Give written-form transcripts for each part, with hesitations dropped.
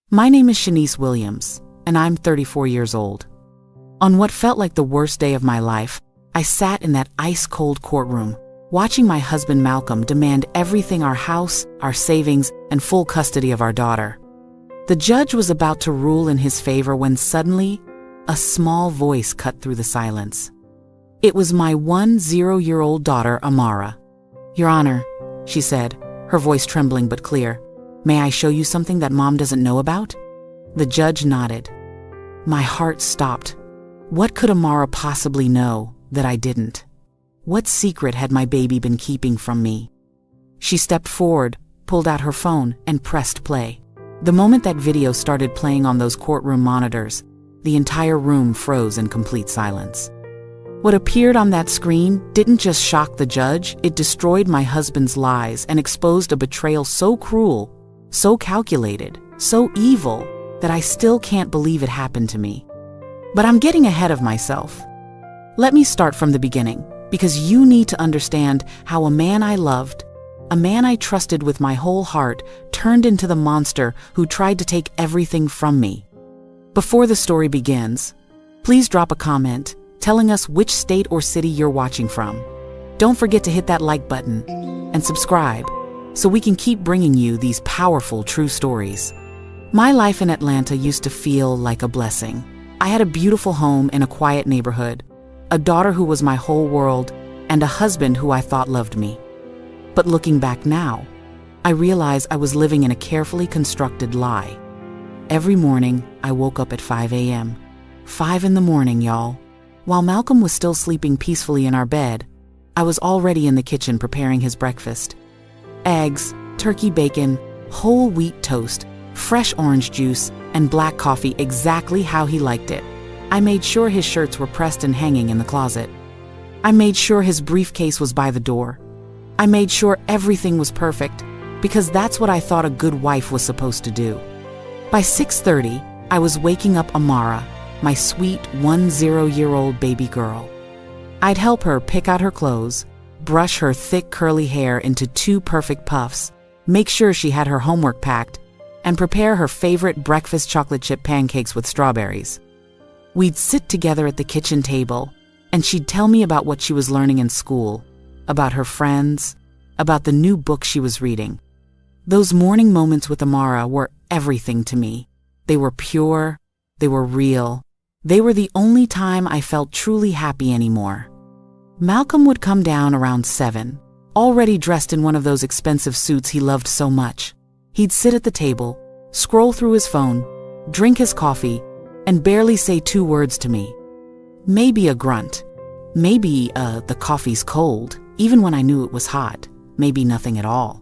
My name is Shanice Williams, and I'm 34 years old. On what felt like the worst day of my life, I sat in that ice-cold courtroom, watching my husband Malcolm demand everything: our house, our savings, and full custody of our daughter. The judge was about to rule in his favor when suddenly, a small voice cut through the silence. It was my 10-year-old daughter, Amara. "Your Honor," she said, her voice trembling but clear, "may I show you something that Mom doesn't know about?" The judge nodded. My heart stopped. What could Amara possibly know that I didn't? What secret had my baby been keeping from me? She stepped forward, pulled out her phone, and pressed play. The moment that video started playing on those courtroom monitors, the entire room froze in complete silence. What appeared on that screen didn't just shock the judge, it destroyed my husband's lies and exposed a betrayal so cruel, so calculated, so evil, that I still can't believe it happened to me. But I'm getting ahead of myself. Let me start from the beginning, because you need to understand how a man I loved, a man I trusted with my whole heart, turned into the monster who tried to take everything from me. Before the story begins, please drop a comment telling us which state or city you're watching from. Don't forget to hit that like button and subscribe so we can keep bringing you these powerful true stories. My life in Atlanta used to feel like a blessing. I had a beautiful home in a quiet neighborhood, a daughter who was my whole world, and a husband who I thought loved me. But looking back now, I realize I was living in a carefully constructed lie. Every morning, I woke up at 5 a.m. 5 in the morning, y'all. While Malcolm was still sleeping peacefully in our bed, I was already in the kitchen preparing his breakfast. Eggs, turkey bacon, whole wheat toast, fresh orange juice, and black coffee exactly how he liked it. I made sure his shirts were pressed and hanging in the closet. I made sure his briefcase was by the door. I made sure everything was perfect, because that's what I thought a good wife was supposed to do. By 6:30, I was waking up Amara, my sweet 10-year-old baby girl. I'd help her pick out her clothes, brush her thick curly hair into 2 perfect puffs, make sure she had her homework packed, and prepare her favorite breakfast chocolate chip pancakes with strawberries. We'd sit together at the kitchen table, and she'd tell me about what she was learning in school, about her friends, about the new book she was reading. Those morning moments with Amara were everything to me. They were pure, they were real. They were the only time I felt truly happy anymore. Malcolm would come down around 7, already dressed in one of those expensive suits he loved so much. He'd sit at the table, scroll through his phone, drink his coffee, and barely say 2 words to me. Maybe a grunt. Maybe the coffee's cold, even when I knew it was hot. Maybe nothing at all.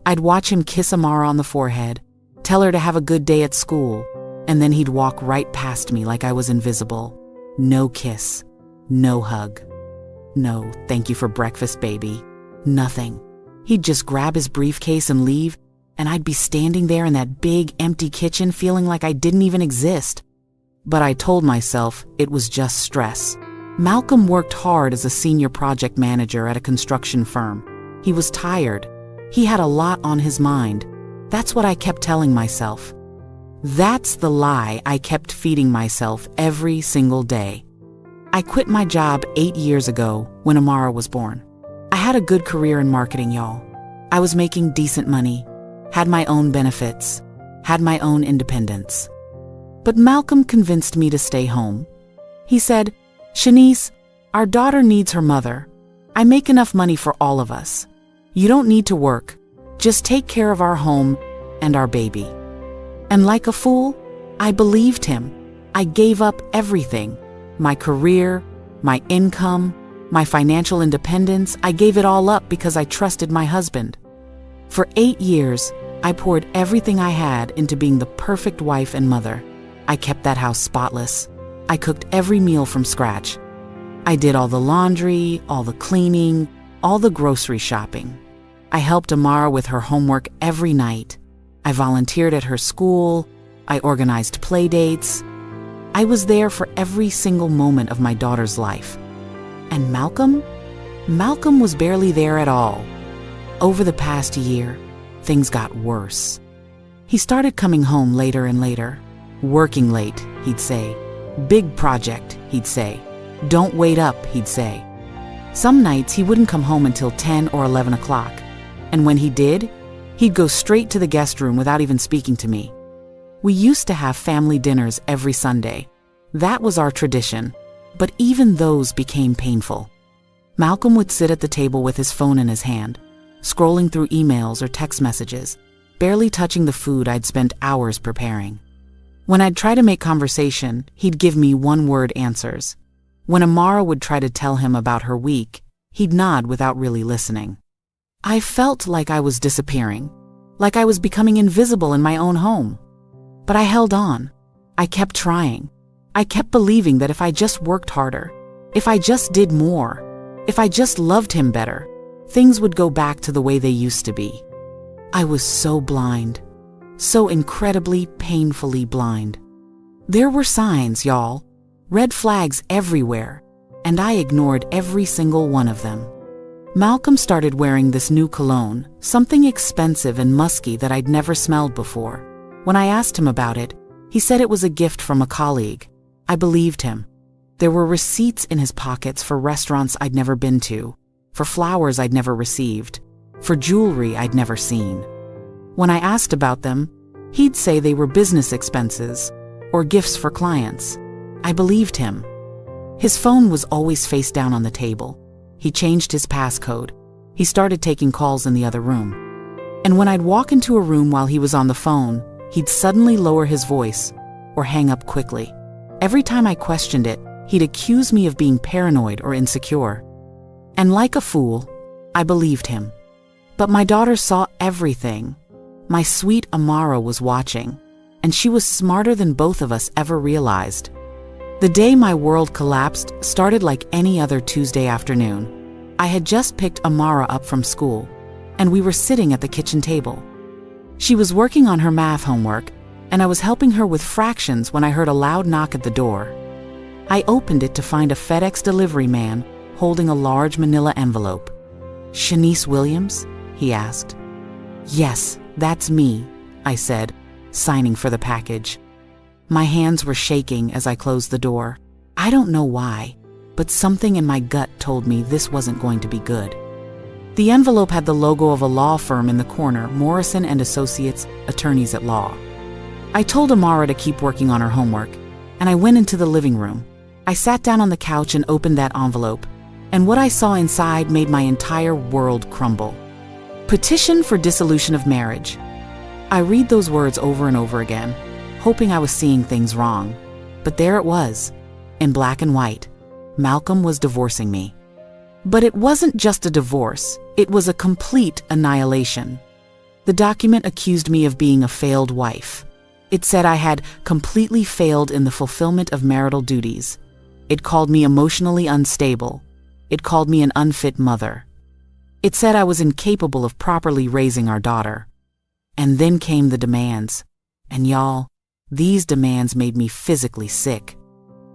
I'd watch him kiss Amara on the forehead, tell her to have a good day at school, and then he'd walk right past me like I was invisible. No kiss, no hug. No, thank you for breakfast, baby. Nothing. He'd just grab his briefcase and leave, and I'd be standing there in that big, empty kitchen feeling like I didn't even exist. But I told myself it was just stress. Malcolm worked hard as a senior project manager at a construction firm. He was tired. He had a lot on his mind. That's what I kept telling myself. That's the lie I kept feeding myself every single day. I quit my job 8 years ago when Amara was born. I had a good career in marketing, y'all. I was making decent money, had my own benefits, had my own independence. But Malcolm convinced me to stay home. He said, "Shanice, our daughter needs her mother. I make enough money for all of us. You don't need to work. Just take care of our home and our baby." And like a fool, I believed him. I gave up everything. My career, my income, my financial independence, I gave it all up because I trusted my husband. For 8 years, I poured everything I had into being the perfect wife and mother. I kept that house spotless. I cooked every meal from scratch. I did all the laundry, all the cleaning, all the grocery shopping. I helped Amara with her homework every night. I volunteered at her school. I organized play dates. I was there for every single moment of my daughter's life. And Malcolm? Malcolm was barely there at all. Over the past year, things got worse. He started coming home later and later. Working late, he'd say. Big project, he'd say. Don't wait up, he'd say. Some nights he wouldn't come home until 10 or 11 o'clock. And when he did, he'd go straight to the guest room without even speaking to me. We used to have family dinners every Sunday. That was our tradition, but even those became painful. Malcolm would sit at the table with his phone in his hand, scrolling through emails or text messages, barely touching the food I'd spent hours preparing. When I'd try to make conversation, he'd give me one-word answers. When Amara would try to tell him about her week, he'd nod without really listening. I felt like I was disappearing, like I was becoming invisible in my own home. But I held on. I kept trying. I kept believing that if I just worked harder, if I just did more, if I just loved him better, things would go back to the way they used to be. I was so blind, so incredibly, painfully blind. There were signs, y'all, red flags everywhere, and I ignored every single one of them. Malcolm started wearing this new cologne, something expensive and musky that I'd never smelled before. When I asked him about it, he said it was a gift from a colleague. I believed him. There were receipts in his pockets for restaurants I'd never been to, for flowers I'd never received, for jewelry I'd never seen. When I asked about them, he'd say they were business expenses or gifts for clients. I believed him. His phone was always face down on the table. He changed his passcode. He started taking calls in the other room. And when I'd walk into a room while he was on the phone, he'd suddenly lower his voice or hang up quickly. Every time I questioned it, he'd accuse me of being paranoid or insecure. And like a fool, I believed him. But my daughter saw everything. My sweet Amara was watching, and she was smarter than both of us ever realized. The day my world collapsed started like any other Tuesday afternoon. I had just picked Amara up from school, and we were sitting at the kitchen table. She was working on her math homework, and I was helping her with fractions when I heard a loud knock at the door. I opened it to find a FedEx delivery man holding a large manila envelope. "Shanice Williams?" he asked. "Yes, that's me," I said, signing for the package. My hands were shaking as I closed the door. I don't know why, but something in my gut told me this wasn't going to be good. The envelope had the logo of a law firm in the corner, Morrison & Associates, attorneys at law. I told Amara to keep working on her homework, and I went into the living room. I sat down on the couch and opened that envelope, and what I saw inside made my entire world crumble. Petition for dissolution of marriage. I read those words over and over again, hoping I was seeing things wrong. But there it was, in black and white. Malcolm was divorcing me. But it wasn't just a divorce, it was a complete annihilation. The document accused me of being a failed wife. It said I had completely failed in the fulfillment of marital duties. It called me emotionally unstable. It called me an unfit mother. It said I was incapable of properly raising our daughter. And then came the demands. And y'all, these demands made me physically sick.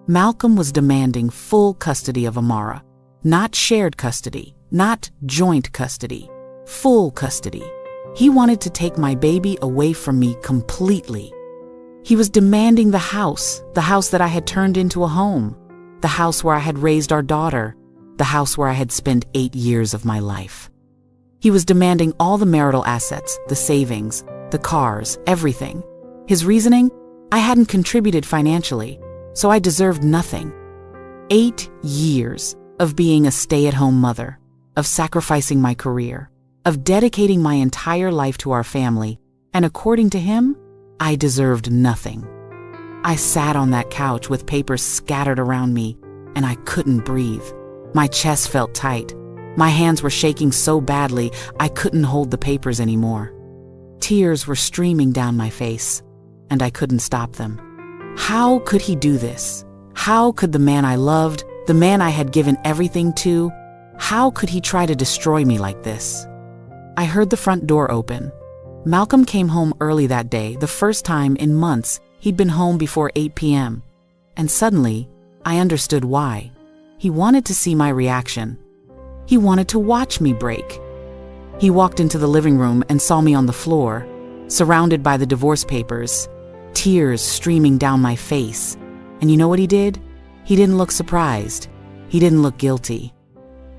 Malcolm was demanding full custody of Amara. Not shared custody, not joint custody, full custody. He wanted to take my baby away from me completely. He was demanding the house that I had turned into a home, the house where I had raised our daughter, the house where I had spent 8 years of my life. He was demanding all the marital assets, the savings, the cars, everything. His reasoning? I hadn't contributed financially, so I deserved nothing. 8 years of being a stay-at-home mother, of sacrificing my career, of dedicating my entire life to our family, and according to him, I deserved nothing. I sat on that couch with papers scattered around me, and I couldn't breathe. My chest felt tight. My hands were shaking so badly, I couldn't hold the papers anymore. Tears were streaming down my face, and I couldn't stop them. How could he do this? How could the man I loved, the man I had given everything to, how could he try to destroy me like this? I heard the front door open. Malcolm came home early that day, the first time in months he'd been home before 8 p.m. And suddenly, I understood why. He wanted to see my reaction. He wanted to watch me break. He walked into the living room and saw me on the floor, surrounded by the divorce papers, tears streaming down my face. And you know what he did? He didn't look surprised. He didn't look guilty.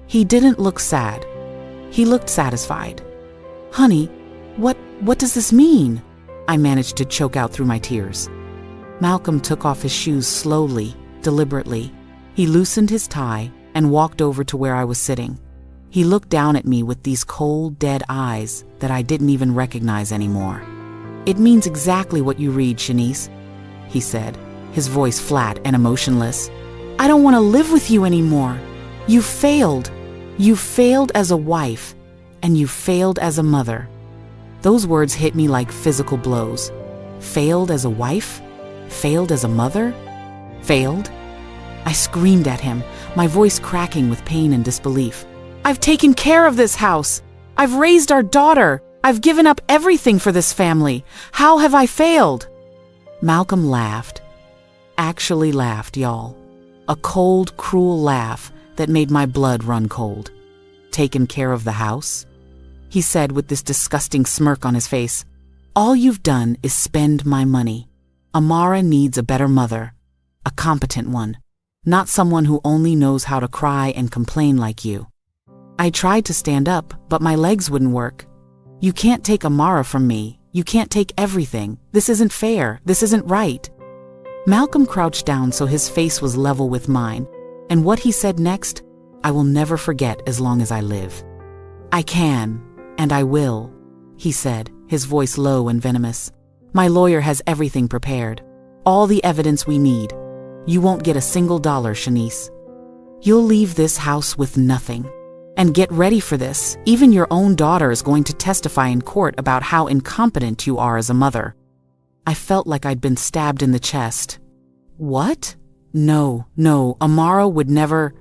He didn't look sad. He looked satisfied. "Honey, what does this mean?" I managed to choke out through my tears. Malcolm took off his shoes slowly, deliberately. He loosened his tie and walked over to where I was sitting. He looked down at me with these cold, dead eyes that I didn't even recognize anymore. "It means exactly what you read, Shanice," he said, his voice flat and emotionless. "I don't want to live with you anymore. You failed. You failed as a wife, and you failed as a mother." Those words hit me like physical blows. Failed as a wife? Failed as a mother? Failed? I screamed at him, my voice cracking with pain and disbelief. "I've taken care of this house. I've raised our daughter. I've given up everything for this family. How have I failed?" Malcolm laughed. Actually laughed, y'all. A cold, cruel laugh that made my blood run cold. "Taken care of the house?" he said with this disgusting smirk on his face. "All you've done is spend my money. Amara needs a better mother, a competent one, not someone who only knows how to cry and complain like you." I tried to stand up, but my legs wouldn't work. "You can't take Amara from me. You can't take everything. This isn't fair. This isn't right." Malcolm crouched down so his face was level with mine, and what he said next, I will never forget as long as I live. "I can, and I will," he said, his voice low and venomous. "My lawyer has everything prepared. All the evidence we need. You won't get a single dollar, Shanice. You'll leave this house with nothing. And get ready for this. Even your own daughter is going to testify in court about how incompetent you are as a mother." I felt like I'd been stabbed in the chest. "What? No, Amara would never—"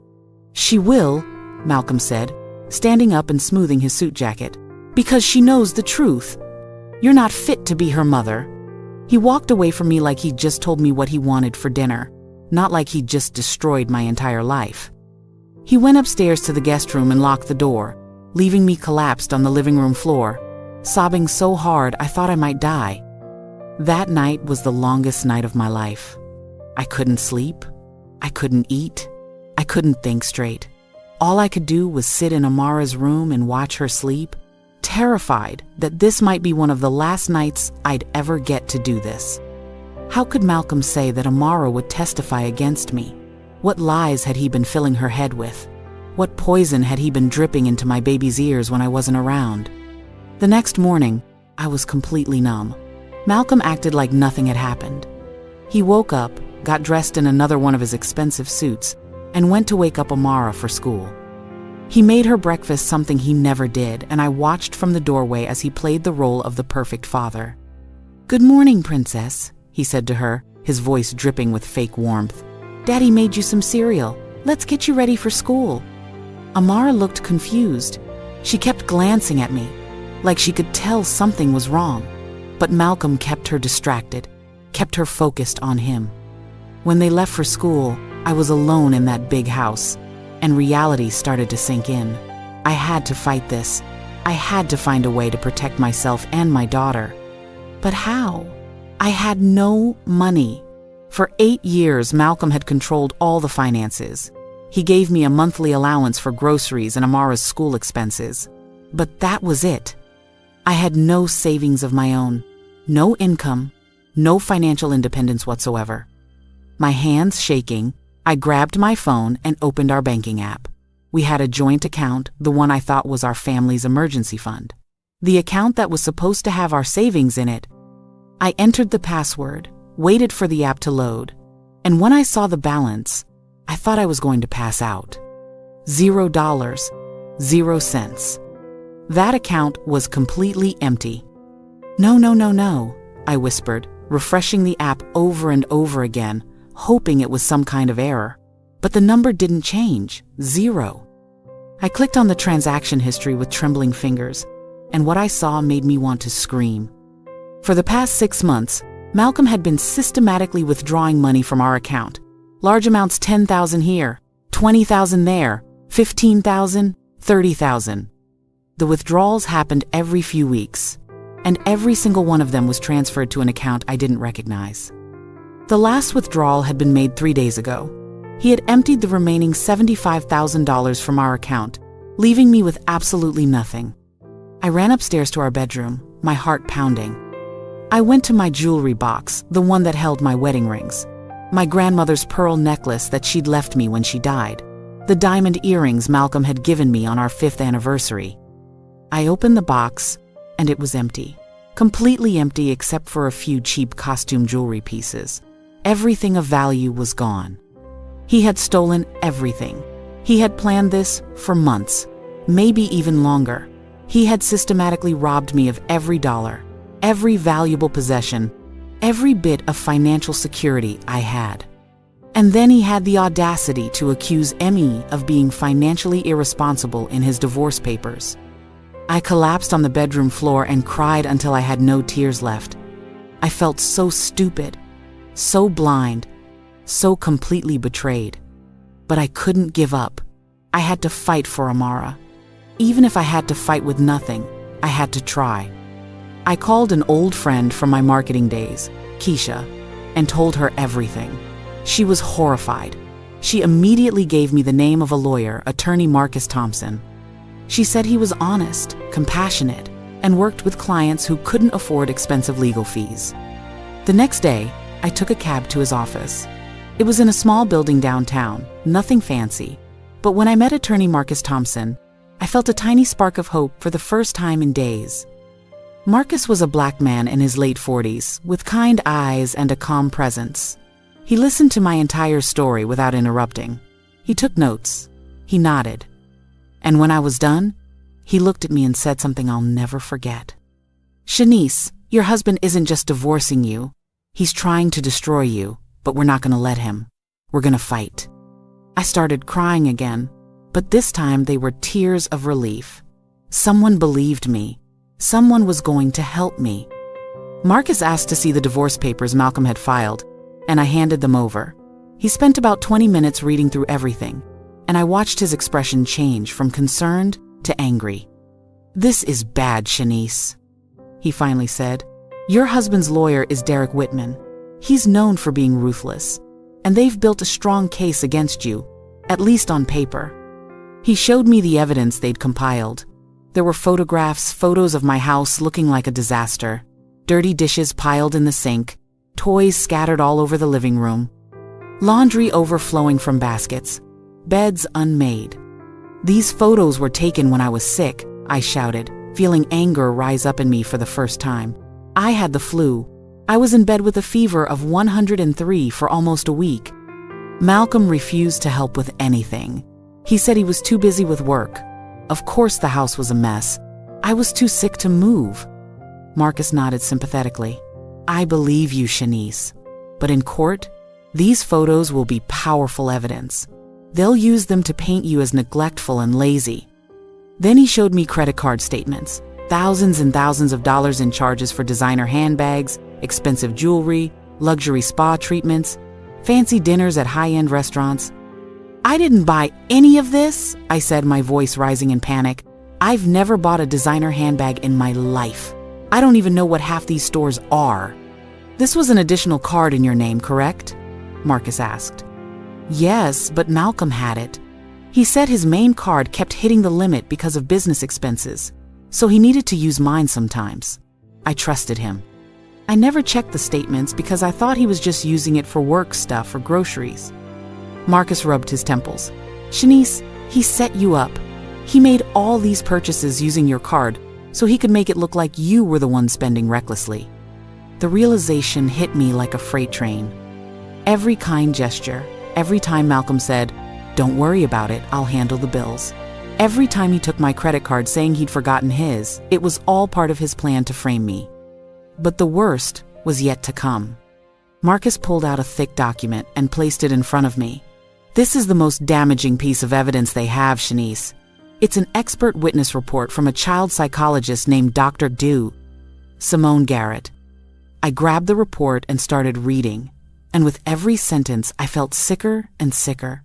"She will," Malcolm said, standing up and smoothing his suit jacket, "because she knows the truth. You're not fit to be her mother." He walked away from me like he'd just told me what he wanted for dinner, not like he'd just destroyed my entire life. He went upstairs to the guest room and locked the door, leaving me collapsed on the living room floor, sobbing so hard I thought I might die. That night was the longest night of my life. I couldn't sleep. I couldn't eat. I couldn't think straight. All I could do was sit in Amara's room and watch her sleep, terrified that this might be one of the last nights I'd ever get to do this. How could Malcolm say that Amara would testify against me? What lies had he been filling her head with? What poison had he been dripping into my baby's ears when I wasn't around? The next morning, I was completely numb. Malcolm acted like nothing had happened. He woke up, got dressed in another one of his expensive suits, and went to wake up Amara for school. He made her breakfast, something he never did, and I watched from the doorway as he played the role of the perfect father. "Good morning, princess," he said to her, his voice dripping with fake warmth. "Daddy made you some cereal. Let's get you ready for school." Amara looked confused. She kept glancing at me, like she could tell something was wrong. But Malcolm kept her distracted, kept her focused on him. When they left for school, I was alone in that big house, and reality started to sink in. I had to fight this. I had to find a way to protect myself and my daughter. But how? I had no money. For 8 years, Malcolm had controlled all the finances. He gave me a monthly allowance for groceries and Amara's school expenses. But that was it. I had no savings of my own, no income, no financial independence whatsoever. My hands shaking, I grabbed my phone and opened our banking app. We had a joint account, the one I thought was our family's emergency fund. The account that was supposed to have our savings in it. I entered the password, waited for the app to load, and when I saw the balance, I thought I was going to pass out. $0, 0 cents. That account was completely empty. No, I whispered, refreshing the app over and over again, hoping it was some kind of error. But the number didn't change, 0. I clicked on the transaction history with trembling fingers, and what I saw made me want to scream. For the past 6 months, Malcolm had been systematically withdrawing money from our account. Large amounts, $10,000 here, $20,000 there, $15,000, $30,000. The withdrawals happened every few weeks. and every single one of them was transferred to an account I didn't recognize. The last withdrawal had been made 3 days ago. He had emptied the remaining $75,000 from our account, leaving me with absolutely nothing. I ran upstairs to our bedroom, my heart pounding. I went to my jewelry box, the one that held my wedding rings, my grandmother's pearl necklace that she'd left me when she died, the diamond earrings Malcolm had given me on our 5th anniversary. I opened the box, and it was empty. Completely empty except for a few cheap costume jewelry pieces. Everything of value was gone. He had stolen everything. He had planned this for months, maybe even longer. He had systematically robbed me of every dollar, every valuable possession, every bit of financial security I had. And then he had the audacity to accuse Emmy of being financially irresponsible in his divorce papers. I collapsed on the bedroom floor and cried until I had no tears left. I felt so stupid, so blind, so completely betrayed. But I couldn't give up. I had to fight for Amara. Even if I had to fight with nothing, I had to try. I called an old friend from my marketing days, Keisha, and told her everything. She was horrified. She immediately gave me the name of a lawyer, attorney Marcus Thompson. She said he was honest, compassionate, and worked with clients who couldn't afford expensive legal fees. The next day, I took a cab to his office. It was in a small building downtown, nothing fancy. But when I met attorney Marcus Thompson, I felt a tiny spark of hope for the first time in days. Marcus was a black man in his late 40s, with kind eyes and a calm presence. He listened to my entire story without interrupting. He took notes. He nodded. And when I was done, he looked at me and said something I'll never forget. "Shanice, your husband isn't just divorcing you. He's trying to destroy you, but we're not going to let him. We're going to fight." I started crying again, but this time they were tears of relief. Someone believed me. Someone was going to help me. Marcus asked to see the divorce papers Malcolm had filed, and I handed them over. He spent about 20 minutes reading through everything, and I watched his expression change from concerned to angry. "This is bad, Shanice," he finally said. "Your husband's lawyer is Derek Whitman. He's known for being ruthless, and they've built a strong case against you, at least on paper." He showed me the evidence they'd compiled. There were photographs, photos of my house looking like a disaster, dirty dishes piled in the sink, toys scattered all over the living room, laundry overflowing from baskets, beds unmade. "These photos were taken when I was sick," I shouted, feeling anger rise up in me for the first time. I had the flu. I was in bed with a fever of 103 for almost a week. Malcolm refused to help with anything. He said he was too busy with work. Of course the house was a mess. I was too sick to move. Marcus nodded sympathetically. "I believe you, Shanice. But in court, these photos will be powerful evidence. They'll use them to paint you as neglectful and lazy." Then he showed me credit card statements, thousands and thousands of dollars in charges for designer handbags, expensive jewelry, luxury spa treatments, fancy dinners at high-end restaurants. "I didn't buy any of this," I said, my voice rising in panic. "I've never bought a designer handbag in my life. I don't even know what half these stores are." "This was an additional card in your name, correct?" Marcus asked. "Yes, but Malcolm had it. He said his main card kept hitting the limit because of business expenses, so he needed to use mine sometimes. I trusted him. I never checked the statements because I thought he was just using it for work stuff or groceries." Marcus rubbed his temples. "Shanice, he set you up. He made all these purchases using your card so he could make it look like you were the one spending recklessly." The realization hit me like a freight train. Every kind gesture, every time Malcolm said, "Don't worry about it, I'll handle the bills," every time he took my credit card saying he'd forgotten his, it was all part of his plan to frame me. But the worst was yet to come. Marcus pulled out a thick document and placed it in front of me. "This is the most damaging piece of evidence they have, Shanice. It's an expert witness report from a child psychologist named Dr. Simone Garrett." I grabbed the report and started reading, and with every sentence I felt sicker and sicker.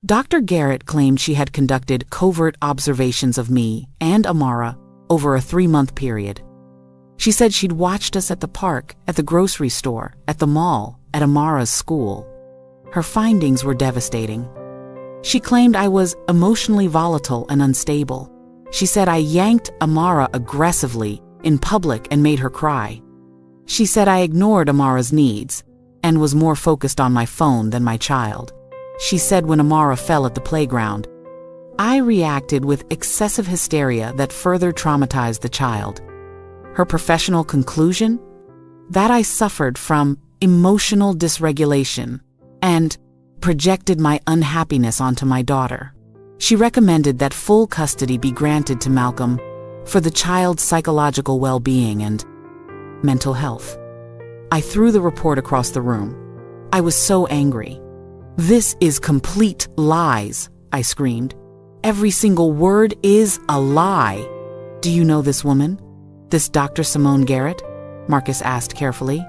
Dr. Garrett claimed she had conducted covert observations of me and Amara over a 3-month period. She said she'd watched us at the park, at the grocery store, at the mall, at Amara's school. Her findings were devastating. She claimed I was emotionally volatile and unstable. She said I yanked Amara aggressively in public and made her cry. She said I ignored Amara's needs and was more focused on my phone than my child. She said when Amara fell at the playground, I reacted with excessive hysteria that further traumatized the child. Her professional conclusion? That I suffered from emotional dysregulation and projected my unhappiness onto my daughter. She recommended that full custody be granted to Malcolm for the child's psychological well-being and mental health. I threw the report across the room. I was so angry. This is complete lies, I screamed. Every single word is a lie. Do you know this woman? This Dr. Simone Garrett? Marcus asked carefully.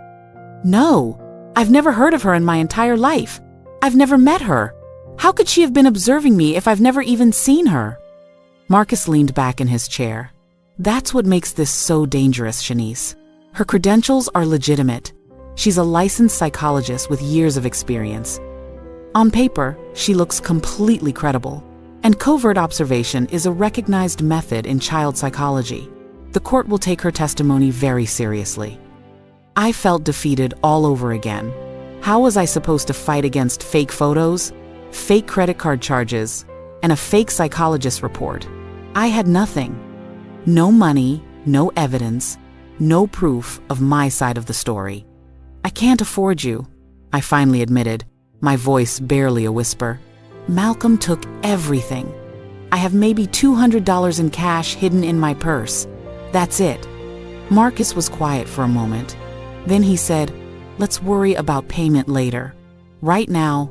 No, I've never heard of her in my entire life. I've never met her. How could she have been observing me if I've never even seen her? Marcus leaned back in his chair. That's what makes this so dangerous, Shanice. Her credentials are legitimate. She's a licensed psychologist with years of experience. On paper, she looks completely credible. And covert observation is a recognized method in child psychology. The court will take her testimony very seriously. I felt defeated all over again. How was I supposed to fight against fake photos, fake credit card charges, and a fake psychologist report? I had nothing. No money, no evidence, no proof of my side of the story. I can't afford you, I finally admitted, my voice barely a whisper. Malcolm took everything. I have maybe $200 in cash hidden in my purse. That's it. Marcus was quiet for a moment. Then he said, let's worry about payment later. Right now,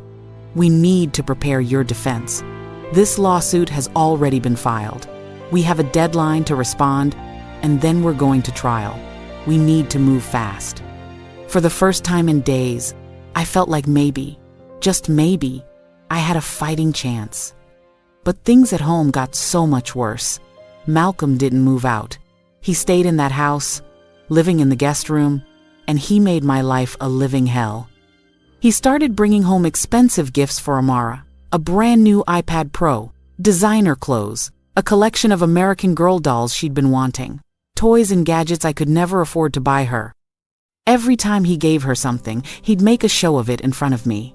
we need to prepare your defense. This lawsuit has already been filed. We have a deadline to respond, and then we're going to trial. We need to move fast. For the first time in days, I felt like maybe, just maybe, I had a fighting chance. But things at home got so much worse. Malcolm didn't move out. He stayed in that house, living in the guest room, and he made my life a living hell. He started bringing home expensive gifts for Amara, a brand new iPad Pro, designer clothes, a collection of American Girl dolls she'd been wanting, toys and gadgets I could never afford to buy her. Every time he gave her something, he'd make a show of it in front of me.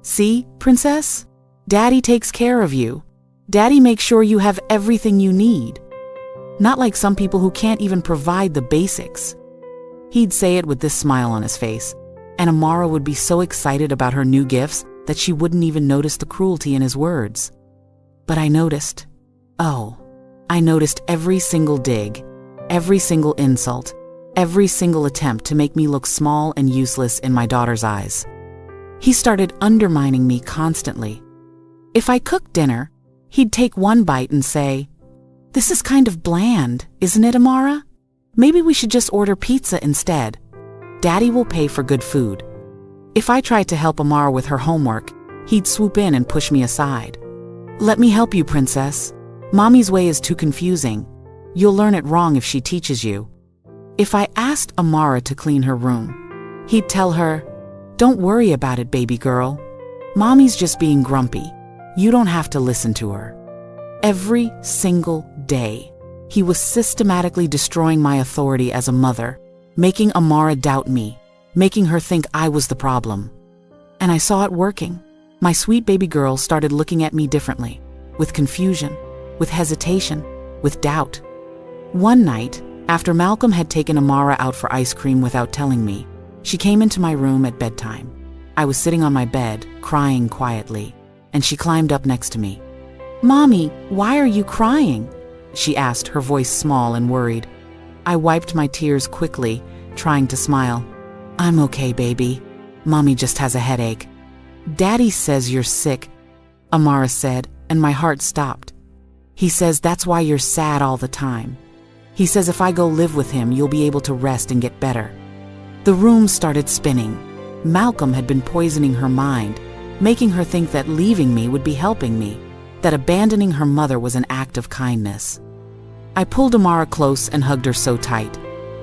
See, princess? Daddy takes care of you. Daddy makes sure you have everything you need. Not like some people who can't even provide the basics. He'd say it with this smile on his face, and Amara would be so excited about her new gifts that she wouldn't even notice the cruelty in his words. But I noticed. Oh, I noticed every single dig, every single insult, every single attempt to make me look small and useless in my daughter's eyes. He started undermining me constantly. If I cooked dinner, he'd take one bite and say, "This is kind of bland, isn't it, Amara? Maybe we should just order pizza instead. Daddy will pay for good food." If I tried to help Amara with her homework, he'd swoop in and push me aside. "Let me help you, princess. Mommy's way is too confusing. You'll learn it wrong if she teaches you." If I asked Amara to clean her room, he'd tell her, "Don't worry about it, baby girl. Mommy's just being grumpy. You don't have to listen to her." Every single day, he was systematically destroying my authority as a mother, making Amara doubt me, making her think I was the problem. And I saw it working. My sweet baby girl started looking at me differently, with confusion, with hesitation, with doubt. One night, after Malcolm had taken Amara out for ice cream without telling me, she came into my room at bedtime. I was sitting on my bed, crying quietly, and she climbed up next to me. "Mommy, why are you crying?" she asked, her voice small and worried. I wiped my tears quickly, trying to smile. "I'm okay, baby. Mommy just has a headache." "Daddy says you're sick," Amara said, and my heart stopped. "He says that's why you're sad all the time. He says if I go live with him, you'll be able to rest and get better." The room started spinning. Malcolm had been poisoning her mind, making her think that leaving me would be helping me, that abandoning her mother was an act of kindness. I pulled Amara close and hugged her so tight.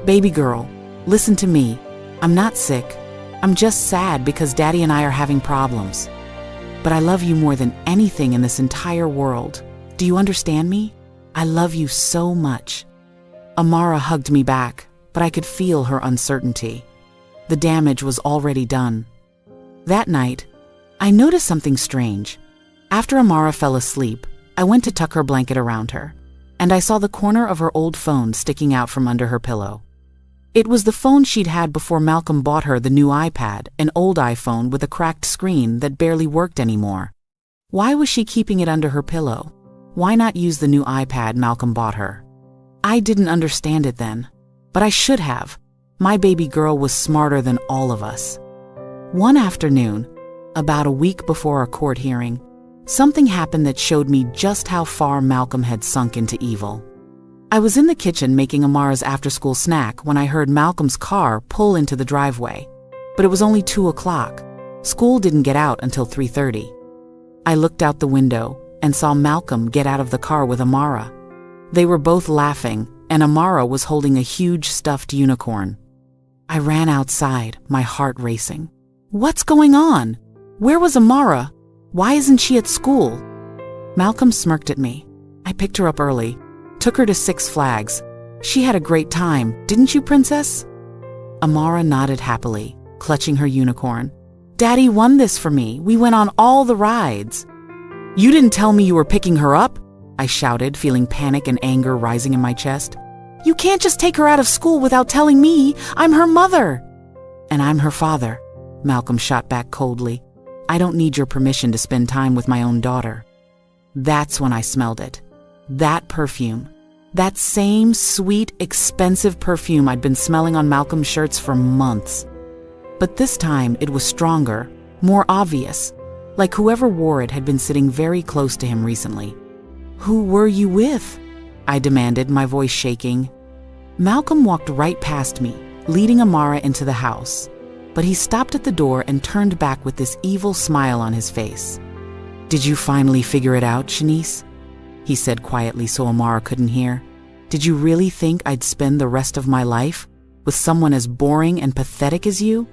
Baby girl, listen to me. I'm not sick. I'm just sad because Daddy and I are having problems. But I love you more than anything in this entire world. Do you understand me? I love you so much." Amara hugged me back, but I could feel her uncertainty. The damage was already done. That night, I noticed something strange. After Amara fell asleep, I went to tuck her blanket around her, and I saw the corner of her old phone sticking out from under her pillow. It was the phone she'd had before Malcolm bought her the new iPad, an old iPhone with a cracked screen that barely worked anymore. Why was she keeping it under her pillow? Why not use the new iPad Malcolm bought her? I didn't understand it then, but I should have. My baby girl was smarter than all of us. One afternoon, about a week before our court hearing, something happened that showed me just how far Malcolm had sunk into evil. I was in the kitchen making Amara's after-school snack when I heard Malcolm's car pull into the driveway. But it was only 2 o'clock. School didn't get out until 3:30. I looked out the window and saw Malcolm get out of the car with Amara. They were both laughing, and Amara was holding a huge stuffed unicorn. I ran outside, my heart racing. What's going on? Where was Amara? Why isn't she at school? Malcolm smirked at me. I picked her up early. Took her to Six Flags. She had a great time, didn't you, Princess? Amara nodded happily, clutching her unicorn. Daddy won this for me. We went on all the rides. You didn't tell me you were picking her up? I shouted, feeling panic and anger rising in my chest. You can't just take her out of school without telling me. I'm her mother. And I'm her father, Malcolm shot back coldly. I don't need your permission to spend time with my own daughter. That's when I smelled it. That perfume. That same sweet, expensive perfume I'd been smelling on Malcolm's shirts for months. But this time it was stronger, more obvious, like whoever wore it had been sitting very close to him recently. Who were you with? I demanded, my voice shaking. Malcolm walked right past me, leading Amara into the house. But he stopped at the door and turned back with this evil smile on his face. Did you finally figure it out, Shanice? He said quietly so Amara couldn't hear. Did you really think I'd spend the rest of my life with someone as boring and pathetic as you?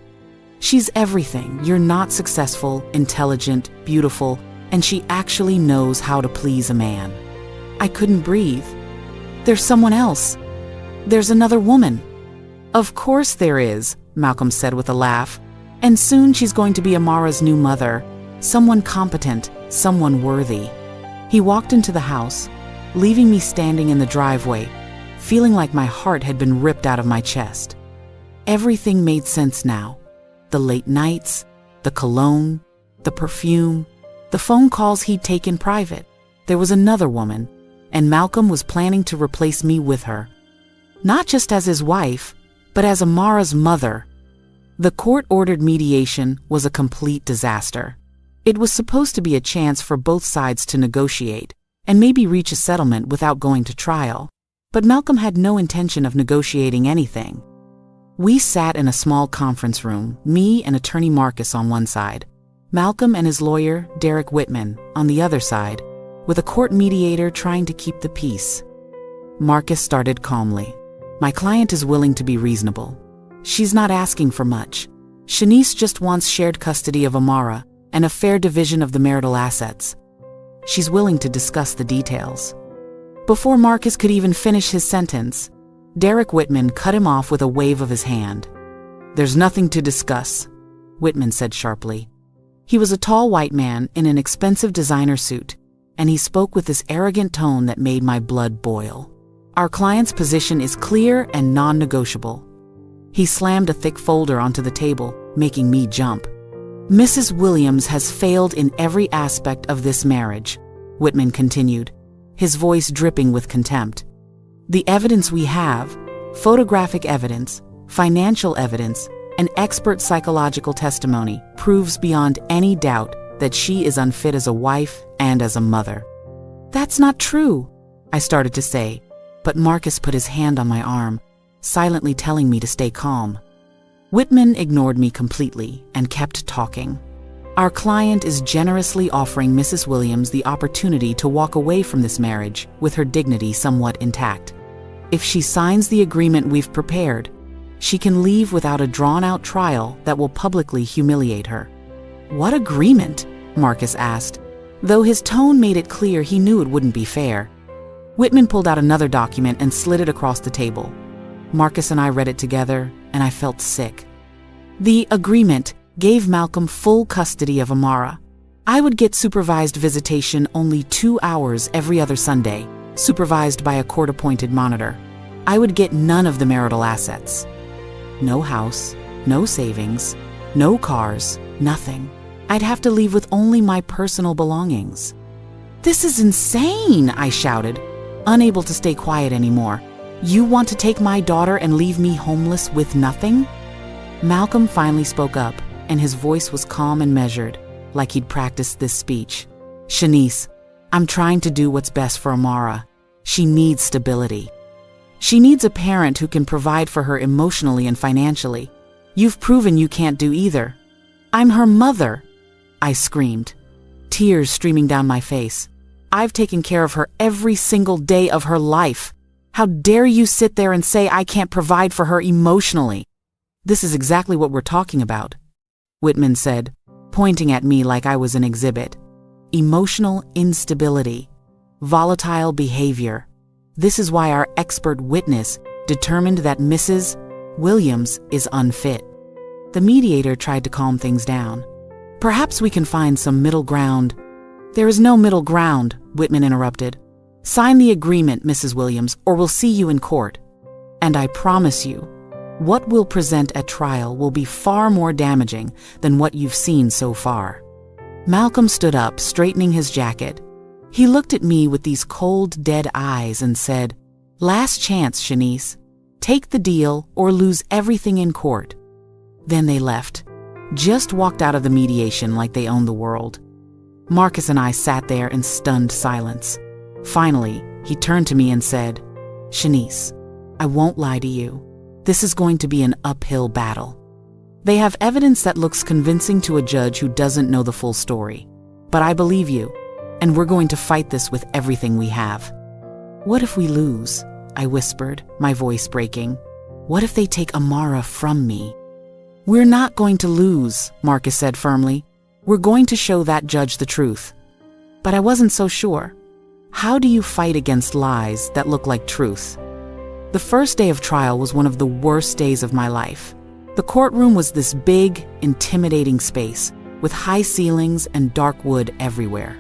She's everything. You're not successful, intelligent, beautiful, and she actually knows how to please a man. I couldn't breathe. There's someone else. There's another woman. Of course there is, Malcolm said with a laugh. And soon she's going to be Amara's new mother. Someone competent, someone worthy. He walked into the house, leaving me standing in the driveway, feeling like my heart had been ripped out of my chest. Everything made sense now. The late nights, the cologne, the perfume, the phone calls he'd take in private. There was another woman, and Malcolm was planning to replace me with her. Not just as his wife, but as Amara's mother. The court-ordered mediation was a complete disaster. It was supposed to be a chance for both sides to negotiate and maybe reach a settlement without going to trial. But Malcolm had no intention of negotiating anything. We sat in a small conference room, me and attorney Marcus on one side, Malcolm and his lawyer, Derek Whitman, on the other side, with a court mediator trying to keep the peace. Marcus started calmly. My client is willing to be reasonable. She's not asking for much. Shanice just wants shared custody of Amara and a fair division of the marital assets. She's willing to discuss the details. Before Marcus could even finish his sentence, Derek Whitman cut him off with a wave of his hand. There's nothing to discuss, Whitman said sharply. He was a tall white man in an expensive designer suit, and he spoke with this arrogant tone that made my blood boil. Our client's position is clear and non-negotiable. He slammed a thick folder onto the table, making me jump. Mrs. Williams has failed in every aspect of this marriage, Whitman continued, his voice dripping with contempt. The evidence we have, photographic evidence, financial evidence, and expert psychological testimony proves beyond any doubt that she is unfit as a wife and as a mother. That's not true, I started to say, but Marcus put his hand on my arm, silently telling me to stay calm. Whitman ignored me completely and kept talking. Our client is generously offering Mrs. Williams the opportunity to walk away from this marriage with her dignity somewhat intact. If she signs the agreement we've prepared, she can leave without a drawn-out trial that will publicly humiliate her." "What agreement?" Marcus asked, though his tone made it clear he knew it wouldn't be fair. Whitman pulled out another document and slid it across the table. Marcus and I read it together, and I felt sick. The agreement gave Malcolm full custody of Amara. I would get supervised visitation only 2 hours every other Sunday, supervised by a court-appointed monitor. I would get none of the marital assets. No house, no savings, no cars, nothing. I'd have to leave with only my personal belongings. "This is insane," I shouted, unable to stay quiet anymore. "You want to take my daughter and leave me homeless with nothing?" Malcolm finally spoke up, and his voice was calm and measured, like he'd practiced this speech. "Shanice, I'm trying to do what's best for Amara. She needs stability. She needs a parent who can provide for her emotionally and financially. You've proven you can't do either." "I'm her mother," I screamed, tears streaming down my face. "I've taken care of her every single day of her life. How dare you sit there and say I can't provide for her emotionally?" "This is exactly what we're talking about," Whitman said, pointing at me like I was an exhibit. "Emotional instability, volatile behavior. This is why our expert witness determined that Mrs. Williams is unfit." The mediator tried to calm things down. "Perhaps we can find some middle ground." "There is no middle ground," Whitman interrupted. "Sign the agreement, Mrs. Williams, or we'll see you in court. And I promise you, what we'll present at trial will be far more damaging than what you've seen so far." Malcolm stood up, straightening his jacket. He looked at me with these cold, dead eyes and said, "Last chance, Shanice. Take the deal or lose everything in court." Then they left, just walked out of the mediation like they owned the world. Marcus and I sat there in stunned silence. Finally, he turned to me and said, "Shanice, I won't lie to you. This is going to be an uphill battle. They have evidence that looks convincing to a judge who doesn't know the full story. But I believe you, and we're going to fight this with everything we have." "What if we lose?" I whispered, my voice breaking. "What if they take Amara from me?" "We're not going to lose," Marcus said firmly. "We're going to show that judge the truth." But I wasn't so sure. How do you fight against lies that look like truth? The first day of trial was one of the worst days of my life. The courtroom was this big, intimidating space with high ceilings and dark wood everywhere.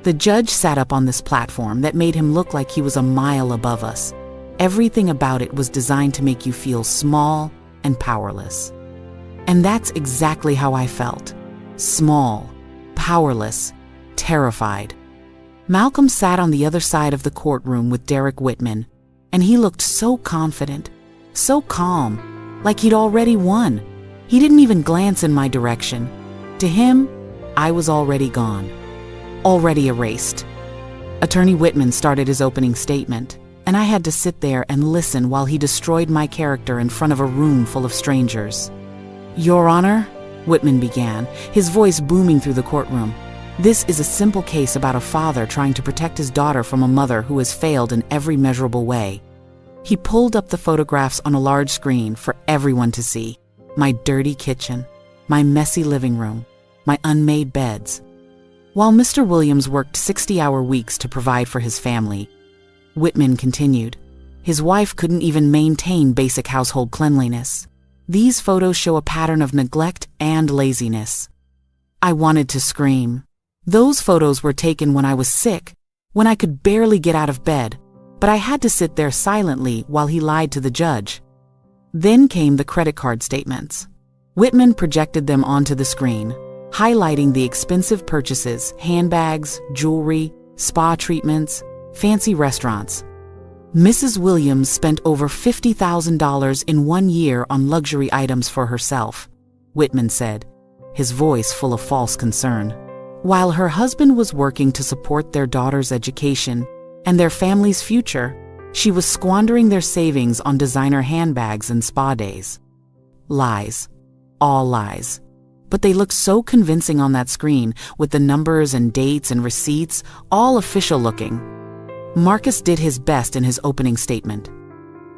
The judge sat up on this platform that made him look like he was a mile above us. Everything about it was designed to make you feel small and powerless. And that's exactly how I felt. Small, powerless, terrified. Malcolm sat on the other side of the courtroom with Derek Whitman, and he looked so confident, so calm, like he'd already won. He didn't even glance in my direction. To him, I was already gone, already erased. Attorney Whitman started his opening statement, and I had to sit there and listen while he destroyed my character in front of a room full of strangers. "Your Honor," Whitman began, his voice booming through the courtroom, "this is a simple case about a father trying to protect his daughter from a mother who has failed in every measurable way." He pulled up the photographs on a large screen for everyone to see. My dirty kitchen, my messy living room, my unmade beds. While Mr. Williams worked 60-hour weeks to provide for his family, Whitman continued, his wife couldn't even maintain basic household cleanliness. These photos show a pattern of neglect and laziness. I wanted to scream. Those photos were taken when I was sick, when I could barely get out of bed, but I had to sit there silently while he lied to the judge. Then came the credit card statements. Whitman projected them onto the screen, highlighting the expensive purchases, handbags, jewelry, spa treatments, fancy restaurants. Mrs. Williams spent over $50,000 in 1 year on luxury items for herself, Whitman said, his voice full of false concern. While her husband was working to support their daughter's education and their family's future, she was squandering their savings on designer handbags and spa days. Lies. All lies. But they looked so convincing on that screen, with the numbers and dates and receipts, all official looking. Marcus did his best in his opening statement.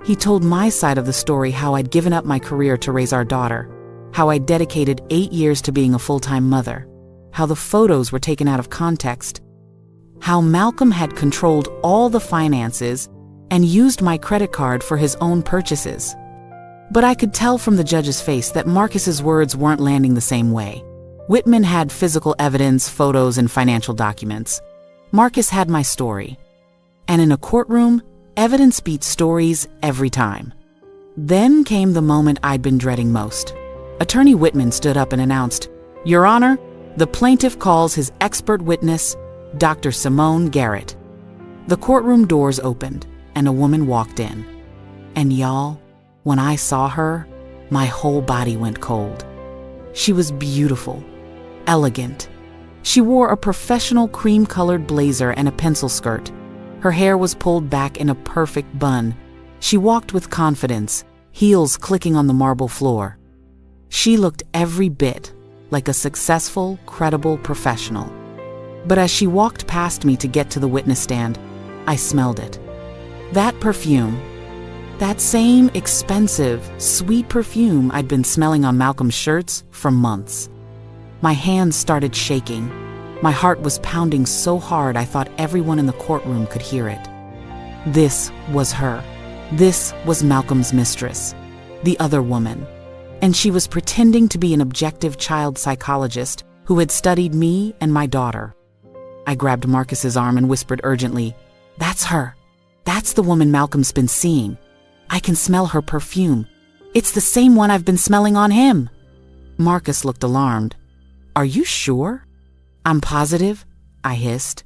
He told my side of the story, how I'd given up my career to raise our daughter, how I'd dedicated 8 years to being a full-time mother, how the photos were taken out of context, how Malcolm had controlled all the finances and used my credit card for his own purchases. But I could tell from the judge's face that Marcus's words weren't landing the same way. Whitman had physical evidence, photos, and financial documents. Marcus had my story. And in a courtroom, evidence beats stories every time. Then came the moment I'd been dreading most. Attorney Whitman stood up and announced, "Your Honor, the plaintiff calls his expert witness, Dr. Simone Garrett." The courtroom doors opened, and a woman walked in. And y'all, when I saw her, my whole body went cold. She was beautiful, elegant. She wore a professional cream-colored blazer and a pencil skirt. Her hair was pulled back in a perfect bun. She walked with confidence, heels clicking on the marble floor. She looked every bit like a successful, credible professional. But as she walked past me to get to the witness stand, I smelled it. That perfume, that same expensive, sweet perfume I'd been smelling on Malcolm's shirts for months. My hands started shaking. My heart was pounding so hard I thought everyone in the courtroom could hear it. This was her. This was Malcolm's mistress, the other woman. And she was pretending to be an objective child psychologist who had studied me and my daughter. I grabbed Marcus's arm and whispered urgently, "That's her. That's the woman Malcolm's been seeing. I can smell her perfume. It's the same one I've been smelling on him." Marcus looked alarmed. "Are you sure?" "I'm positive," I hissed.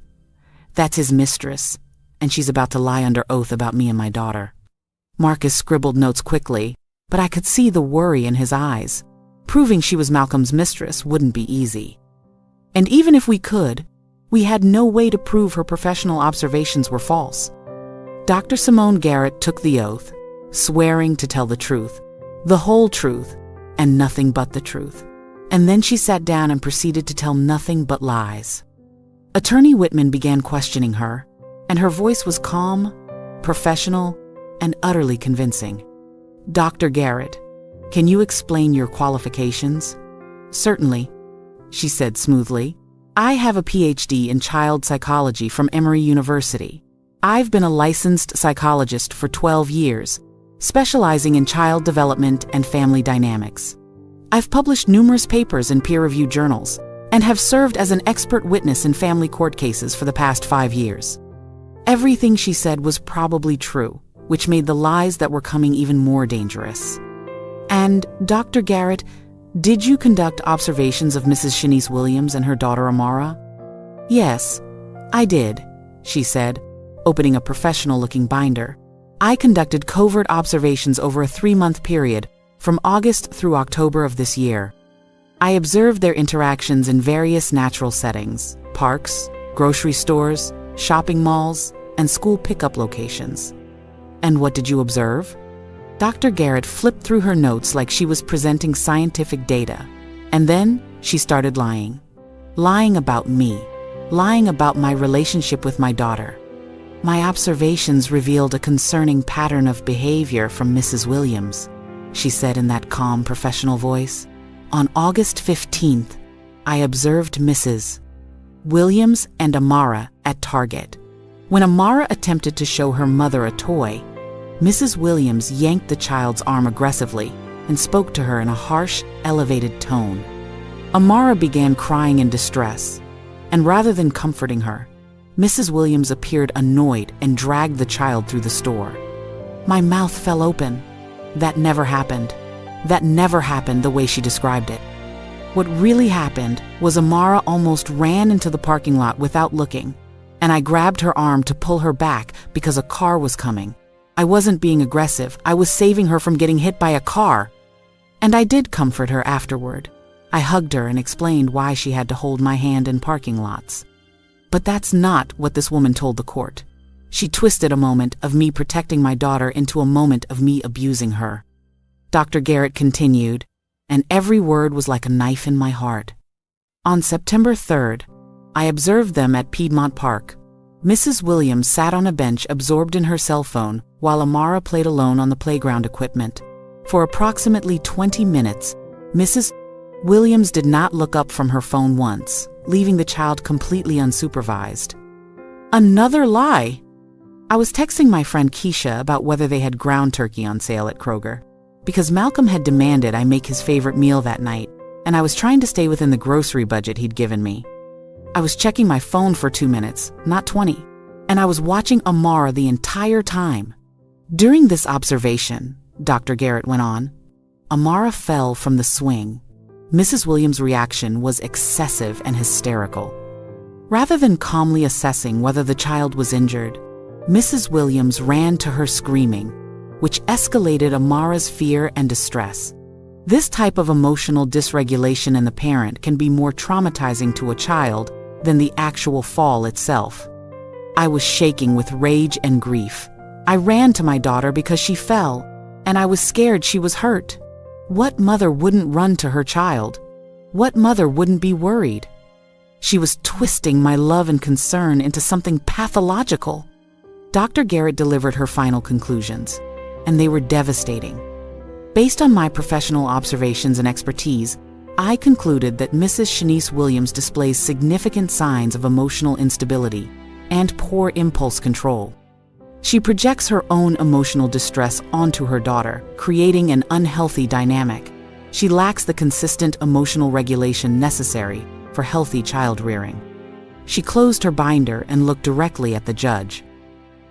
"That's his mistress, and she's about to lie under oath about me and my daughter." Marcus scribbled notes quickly, but I could see the worry in his eyes. Proving she was Malcolm's mistress wouldn't be easy. And even if we could, we had no way to prove her professional observations were false. Dr. Simone Garrett took the oath, swearing to tell the truth, the whole truth, and nothing but the truth. And then she sat down and proceeded to tell nothing but lies. Attorney Whitman began questioning her, and her voice was calm, professional, and utterly convincing. "Dr. Garrett, can you explain your qualifications?" "Certainly," she said smoothly. "I have a PhD in child psychology from Emory University. I've been a licensed psychologist for 12 years, specializing in child development and family dynamics. I've published numerous papers in peer-reviewed journals and have served as an expert witness in family court cases for the past 5 years." Everything she said was probably true, which made the lies that were coming even more dangerous. "And, Dr. Garrett, did you conduct observations of Mrs. Shanice Williams and her daughter Amara?" "Yes, I did," she said, opening a professional-looking binder. "I conducted covert observations over a 3-month period from August through October of this year. I observed their interactions in various natural settings, parks, grocery stores, shopping malls, and school pickup locations." "And what did you observe?" Dr. Garrett flipped through her notes like she was presenting scientific data, and then she started lying. Lying about me, lying about my relationship with my daughter. "My observations revealed a concerning pattern of behavior from Mrs. Williams," she said in that calm, professional voice. "On August 15th, I observed Mrs. Williams and Amara at Target. When Amara attempted to show her mother a toy, Mrs. Williams yanked the child's arm aggressively and spoke to her in a harsh, elevated tone. Amara began crying in distress, and rather than comforting her, Mrs. Williams appeared annoyed and dragged the child through the store. My mouth fell open. That never happened. That never happened the way she described it. What really happened was Amara almost ran into the parking lot without looking, and I grabbed her arm to pull her back because a car was coming. I wasn't being aggressive. I was saving her from getting hit by a car. And I did comfort her afterward. I hugged her and explained why she had to hold my hand in parking lots. But that's not what this woman told the court. She twisted a moment of me protecting my daughter into a moment of me abusing her. Dr. Garrett continued, and every word was like a knife in my heart. "On September 3rd, I observed them at Piedmont Park. Mrs. Williams sat on a bench absorbed in her cell phone while Amara played alone on the playground equipment. For approximately 20 minutes, Mrs. Williams did not look up from her phone once, leaving the child completely unsupervised. Another lie! I was texting my friend Keisha about whether they had ground turkey on sale at Kroger, because Malcolm had demanded I make his favorite meal that night, and I was trying to stay within the grocery budget he'd given me. I was checking my phone for 2 minutes, not 20, and I was watching Amara the entire time. During this observation, Dr. Garrett went on, Amara fell from the swing. Mrs. Williams' reaction was excessive and hysterical. Rather than calmly assessing whether the child was injured, Mrs. Williams ran to her screaming, which escalated Amara's fear and distress. This type of emotional dysregulation in the parent can be more traumatizing to a child than the actual fall itself. I was shaking with rage and grief. I ran to my daughter because she fell, and I was scared she was hurt. What mother wouldn't run to her child? What mother wouldn't be worried? She was twisting my love and concern into something pathological. Dr. Garrett delivered her final conclusions, and they were devastating. Based on my professional observations and expertise, I concluded that Mrs. Shanice Williams displays significant signs of emotional instability and poor impulse control. She projects her own emotional distress onto her daughter, creating an unhealthy dynamic. She lacks the consistent emotional regulation necessary for healthy child rearing. She closed her binder and looked directly at the judge.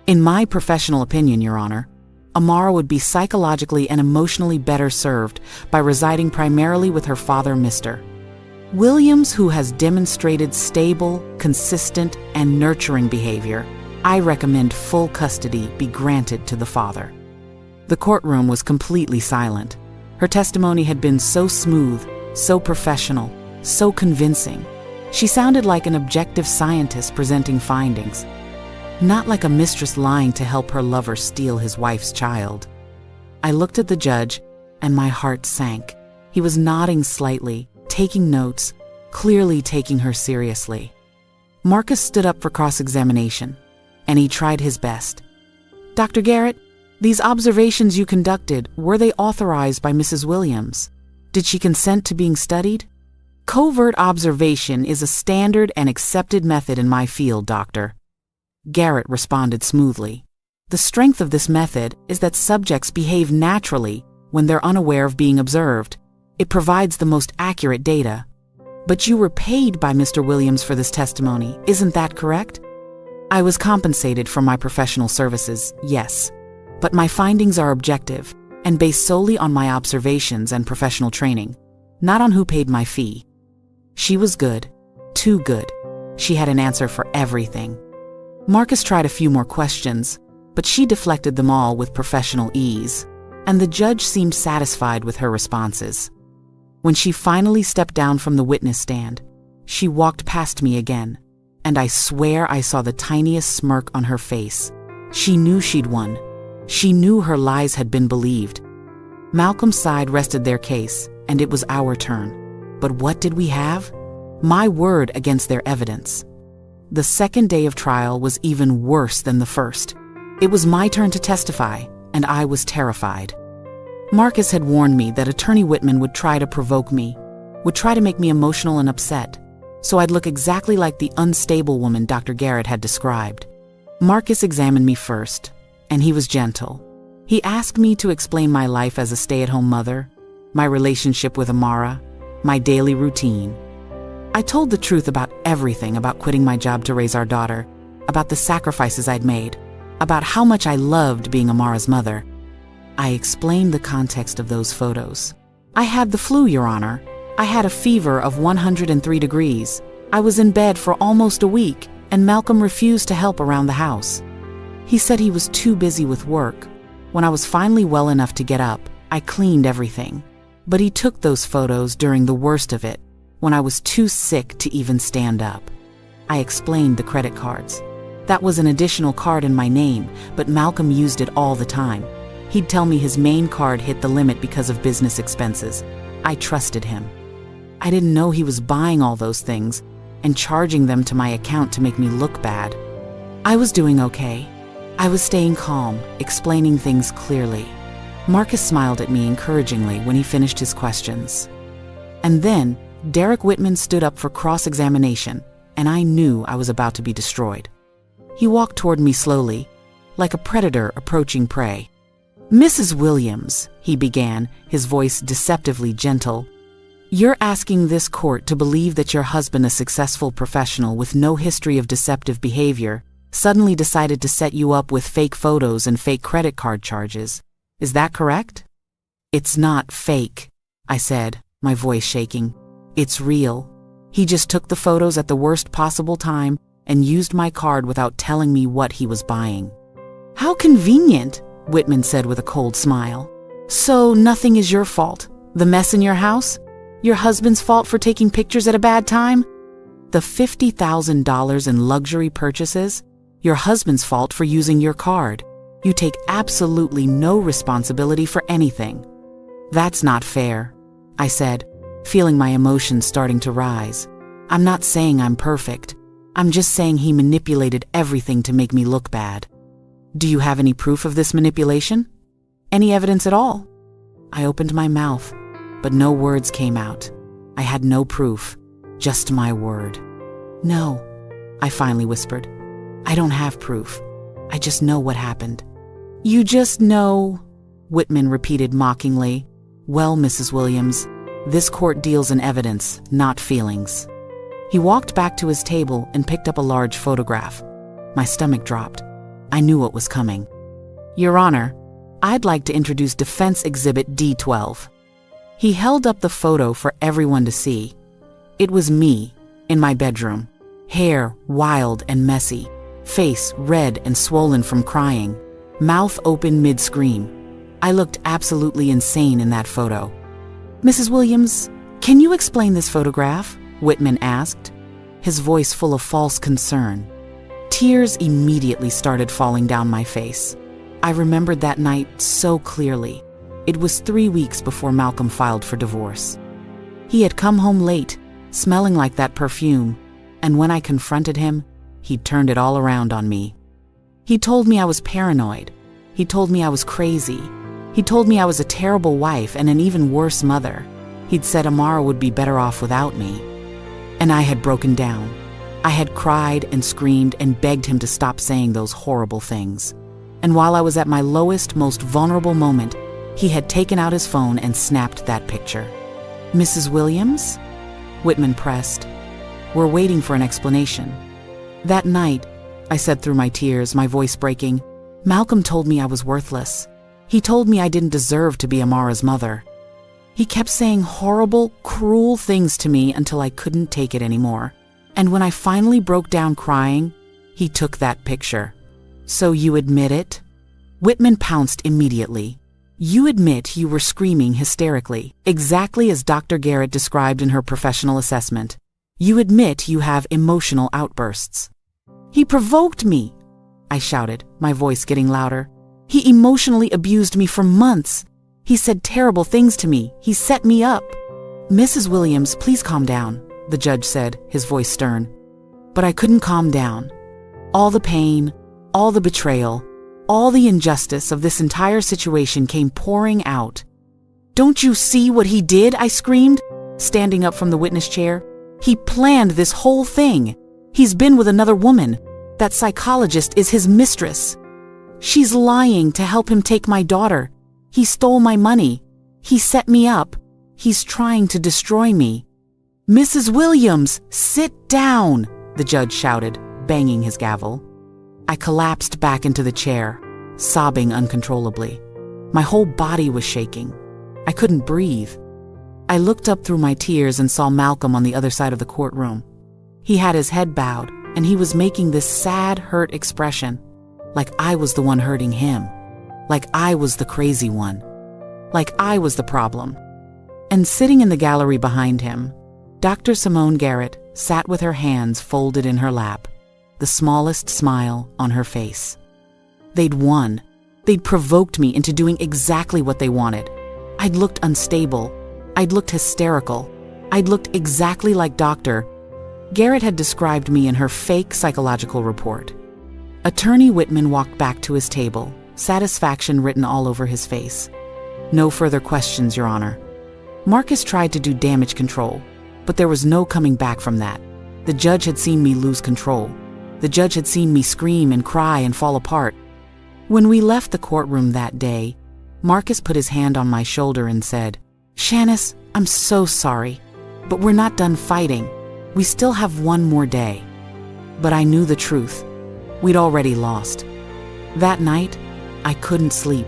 In my professional opinion, Your Honor, Amara would be psychologically and emotionally better served by residing primarily with her father, Mr. Williams, who has demonstrated stable, consistent, and nurturing behavior. I recommend full custody be granted to the father. The courtroom was completely silent. Her testimony had been so smooth, so professional, so convincing. She sounded like an objective scientist presenting findings, not like a mistress lying to help her lover steal his wife's child. I looked at the judge, and my heart sank. He was nodding slightly, taking notes, clearly taking her seriously. Marcus stood up for cross-examination, and he tried his best. Dr. Garrett, these observations you conducted, were they authorized by Mrs. Williams? Did she consent to being studied? Covert observation is a standard and accepted method in my field, Doctor. Garrett responded smoothly. The strength of this method is that subjects behave naturally when they're unaware of being observed. It provides the most accurate data. But you were paid by Mr. Williams for this testimony, isn't that correct? I was compensated for my professional services, yes. But my findings are objective and based solely on my observations and professional training, not on who paid my fee. She was good, too good. She had an answer for everything. Marcus tried a few more questions, but she deflected them all with professional ease, and the judge seemed satisfied with her responses. When she finally stepped down from the witness stand, she walked past me again, and I swear I saw the tiniest smirk on her face. She knew she'd won. She knew her lies had been believed. Malcolm's side rested their case, and it was our turn. But what did we have? My word against their evidence. The second day of trial was even worse than the first. It was my turn to testify, and I was terrified. Marcus had warned me that Attorney Whitman would try to provoke me, would try to make me emotional and upset, so I'd look exactly like the unstable woman Dr. Garrett had described. Marcus examined me first, and he was gentle. He asked me to explain my life as a stay-at-home mother, my relationship with Amara, my daily routine. I told the truth about everything, about quitting my job to raise our daughter, about the sacrifices I'd made, about how much I loved being Amara's mother. I explained the context of those photos. I had the flu, Your Honor. I had a fever of 103 degrees. I was in bed for almost a week, and Malcolm refused to help around the house. He said he was too busy with work. When I was finally well enough to get up, I cleaned everything. But he took those photos during the worst of it, when I was too sick to even stand up. I explained the credit cards. That was an additional card in my name, but Malcolm used it all the time. He'd tell me his main card hit the limit because of business expenses. I trusted him. I didn't know he was buying all those things and charging them to my account to make me look bad. I was doing okay. I was staying calm, explaining things clearly. Marcus smiled at me encouragingly when he finished his questions. And then, Derek Whitman stood up for cross-examination, and I knew I was about to be destroyed. He walked toward me slowly, like a predator approaching prey. "Mrs. Williams," he began, his voice deceptively gentle, "you're asking this court to believe that your husband, a successful professional with no history of deceptive behavior, suddenly decided to set you up with fake photos and fake credit card charges. Is that correct?" "It's not fake," I said, my voice shaking. "It's real. He just took the photos at the worst possible time and used my card without telling me what he was buying." "How convenient," Whitman said with a cold smile. "So nothing is your fault? The mess in your house? Your husband's fault for taking pictures at a bad time? The $50,000 in luxury purchases? Your husband's fault for using your card. You take absolutely no responsibility for anything." "That's not fair," I said, feeling my emotions starting to rise. "I'm not saying I'm perfect. I'm just saying he manipulated everything to make me look bad." "Do you have any proof of this manipulation? Any evidence at all?" I opened my mouth, but no words came out. I had no proof, just my word. "No," I finally whispered. "I don't have proof. I just know what happened." "You just know," Whitman repeated mockingly. "Well, Mrs. Williams, this court deals in evidence, not feelings." He walked back to his table and picked up a large photograph. My stomach dropped. I knew what was coming. "Your Honor, I'd like to introduce Defense Exhibit D12. He held up the photo for everyone to see. It was me, in my bedroom. Hair wild and messy, face red and swollen from crying, mouth open mid-scream. I looked absolutely insane in that photo. "Mrs. Williams, can you explain this photograph?" Whitman asked, his voice full of false concern. Tears immediately started falling down my face. I remembered that night so clearly. It was 3 weeks before Malcolm filed for divorce. He had come home late, smelling like that perfume, and when I confronted him, he'd turned it all around on me. He told me I was paranoid. He told me I was crazy. He told me I was a terrible wife and an even worse mother. He'd said Amara would be better off without me. And I had broken down. I had cried and screamed and begged him to stop saying those horrible things. And while I was at my lowest, most vulnerable moment, he had taken out his phone and snapped that picture. "Mrs. Williams?" Whitman pressed. "We're waiting for an explanation." "That night," I said through my tears, my voice breaking, "Malcolm told me I was worthless. He told me I didn't deserve to be Amara's mother. He kept saying horrible, cruel things to me until I couldn't take it anymore. And when I finally broke down crying, he took that picture." "So you admit it?" Whitman pounced immediately. "You admit you were screaming hysterically, exactly as Dr. Garrett described in her professional assessment. You admit you have emotional outbursts." "He provoked me," I shouted, my voice getting louder. "He emotionally abused me for months. He said terrible things to me. He set me up." "Mrs. Williams, please calm down," the judge said, his voice stern. But I couldn't calm down. All the pain, all the betrayal, all the injustice of this entire situation came pouring out. "Don't you see what he did?" I screamed, standing up from the witness chair. "He planned this whole thing. He's been with another woman. That psychologist is his mistress. She's lying to help him take my daughter. He stole my money. He set me up. He's trying to destroy me." "Mrs. Williams, sit down," the judge shouted, banging his gavel. I collapsed back into the chair, sobbing uncontrollably. My whole body was shaking. I couldn't breathe. I looked up through my tears and saw Malcolm on the other side of the courtroom. He had his head bowed, and he was making this sad, hurt expression, like I was the one hurting him, like I was the crazy one, like I was the problem. And sitting in the gallery behind him, Dr. Simone Garrett sat with her hands folded in her lap, the smallest smile on her face. They'd won. They'd provoked me into doing exactly what they wanted. I'd looked unstable. I'd looked hysterical. I'd looked exactly like Dr. Garrett had described me in her fake psychological report. Attorney Whitman walked back to his table, satisfaction written all over his face. "No further questions, Your Honor." Marcus tried to do damage control, but there was no coming back from that. The judge had seen me lose control. The judge had seen me scream and cry and fall apart. When we left the courtroom that day, Marcus put his hand on my shoulder and said, "Shanice, I'm so sorry, but we're not done fighting. We still have one more day." But I knew the truth. We'd already lost. That night, I couldn't sleep.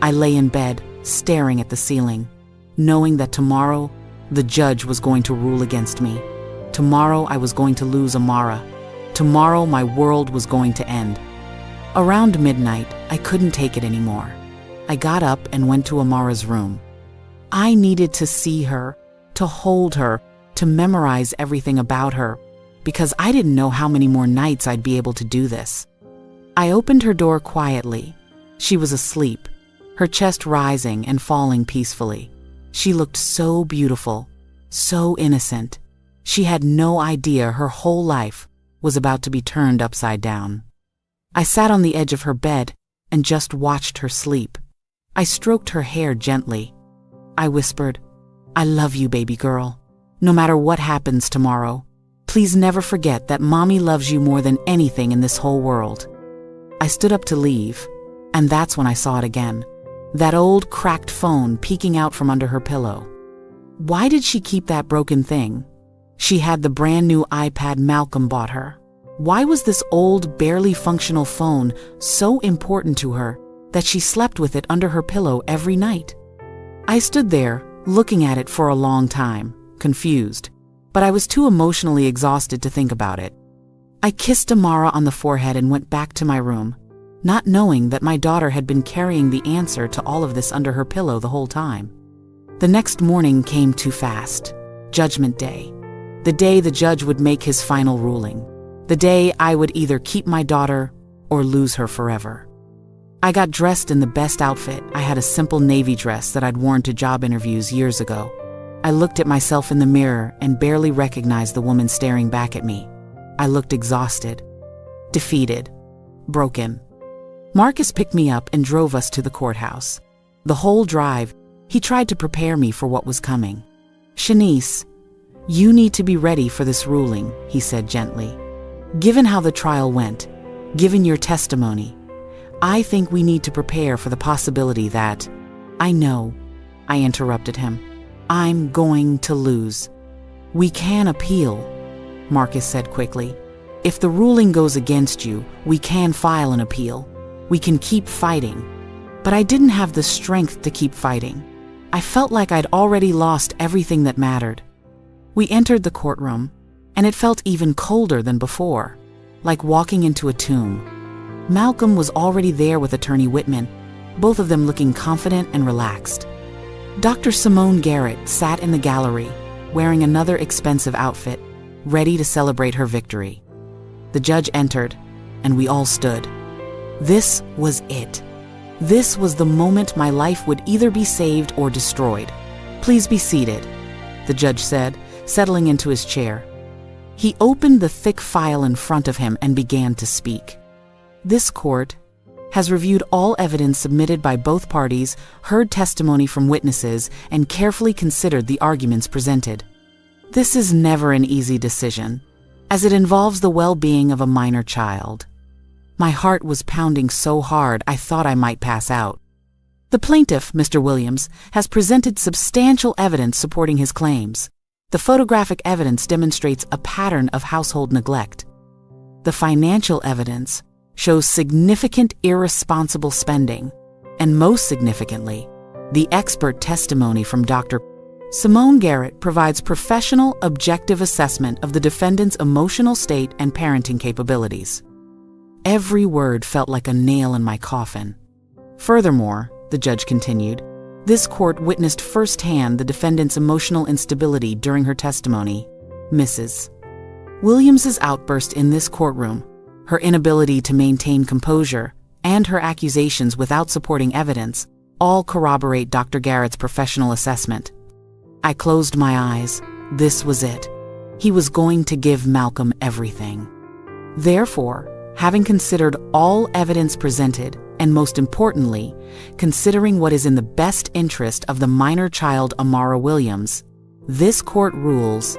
I lay in bed, staring at the ceiling, knowing that tomorrow, the judge was going to rule against me. Tomorrow, I was going to lose Amara. Tomorrow, my world was going to end. Around midnight, I couldn't take it anymore. I got up and went to Amara's room. I needed to see her, to hold her, to memorize everything about her, because I didn't know how many more nights I'd be able to do this. I opened her door quietly. She was asleep, her chest rising and falling peacefully. She looked so beautiful, so innocent. She had no idea her whole life was about to be turned upside down. I sat on the edge of her bed and just watched her sleep. I stroked her hair gently. I whispered, "I love you, baby girl. No matter what happens tomorrow, please never forget that Mommy loves you more than anything in this whole world." I stood up to leave, and that's when I saw it again. That old cracked phone peeking out from under her pillow. Why did she keep that broken thing? She had the brand new iPad Malcolm bought her. Why was this old, barely functional phone so important to her that she slept with it under her pillow every night? I stood there, looking at it for a long time, confused, but I was too emotionally exhausted to think about it. I kissed Amara on the forehead and went back to my room, not knowing that my daughter had been carrying the answer to all of this under her pillow the whole time. The next morning came too fast. Judgment Day. The day the judge would make his final ruling. The day I would either keep my daughter or lose her forever. I got dressed in the best outfit. I had a simple navy dress that I'd worn to job interviews years ago. I looked at myself in the mirror and barely recognized the woman staring back at me. I looked exhausted, defeated, broken. Marcus picked me up and drove us to the courthouse. The whole drive, he tried to prepare me for what was coming. "Shanice, you need to be ready for this ruling," he said gently. "Given how the trial went, given your testimony, I think we need to prepare for the possibility that—" "I know," I interrupted him. "I'm going to lose." "We can appeal," Marcus said quickly. "If the ruling goes against you, we can file an appeal. We can keep fighting." But I didn't have the strength to keep fighting. I felt like I'd already lost everything that mattered. We entered the courtroom, and it felt even colder than before, like walking into a tomb. Malcolm was already there with Attorney Whitman, both of them looking confident and relaxed. Dr. Simone Garrett sat in the gallery, wearing another expensive outfit, ready to celebrate her victory. The judge entered, and we all stood. This was it. This was the moment my life would either be saved or destroyed. "Please be seated," the judge said, settling into his chair. He opened the thick file in front of him and began to speak. "This court has reviewed all evidence submitted by both parties, heard testimony from witnesses, and carefully considered the arguments presented. This is never an easy decision, as it involves the well-being of a minor child." My heart was pounding so hard I thought I might pass out. "The plaintiff, Mr. Williams, has presented substantial evidence supporting his claims. The photographic evidence demonstrates a pattern of household neglect. The financial evidence shows significant irresponsible spending, and most significantly, the expert testimony from Dr. Simone Garrett provides professional, objective assessment of the defendant's emotional state and parenting capabilities." Every word felt like a nail in my coffin. "Furthermore," the judge continued, "this court witnessed firsthand the defendant's emotional instability during her testimony. Mrs. Williams's outburst in this courtroom, her inability to maintain composure, and her accusations without supporting evidence all corroborate Dr. Garrett's professional assessment." I closed my eyes. This was it. He was going to give Malcolm everything. Therefore, Having considered all evidence presented, and most importantly, considering what is in the best interest of the minor child Amara Williams, this court rules."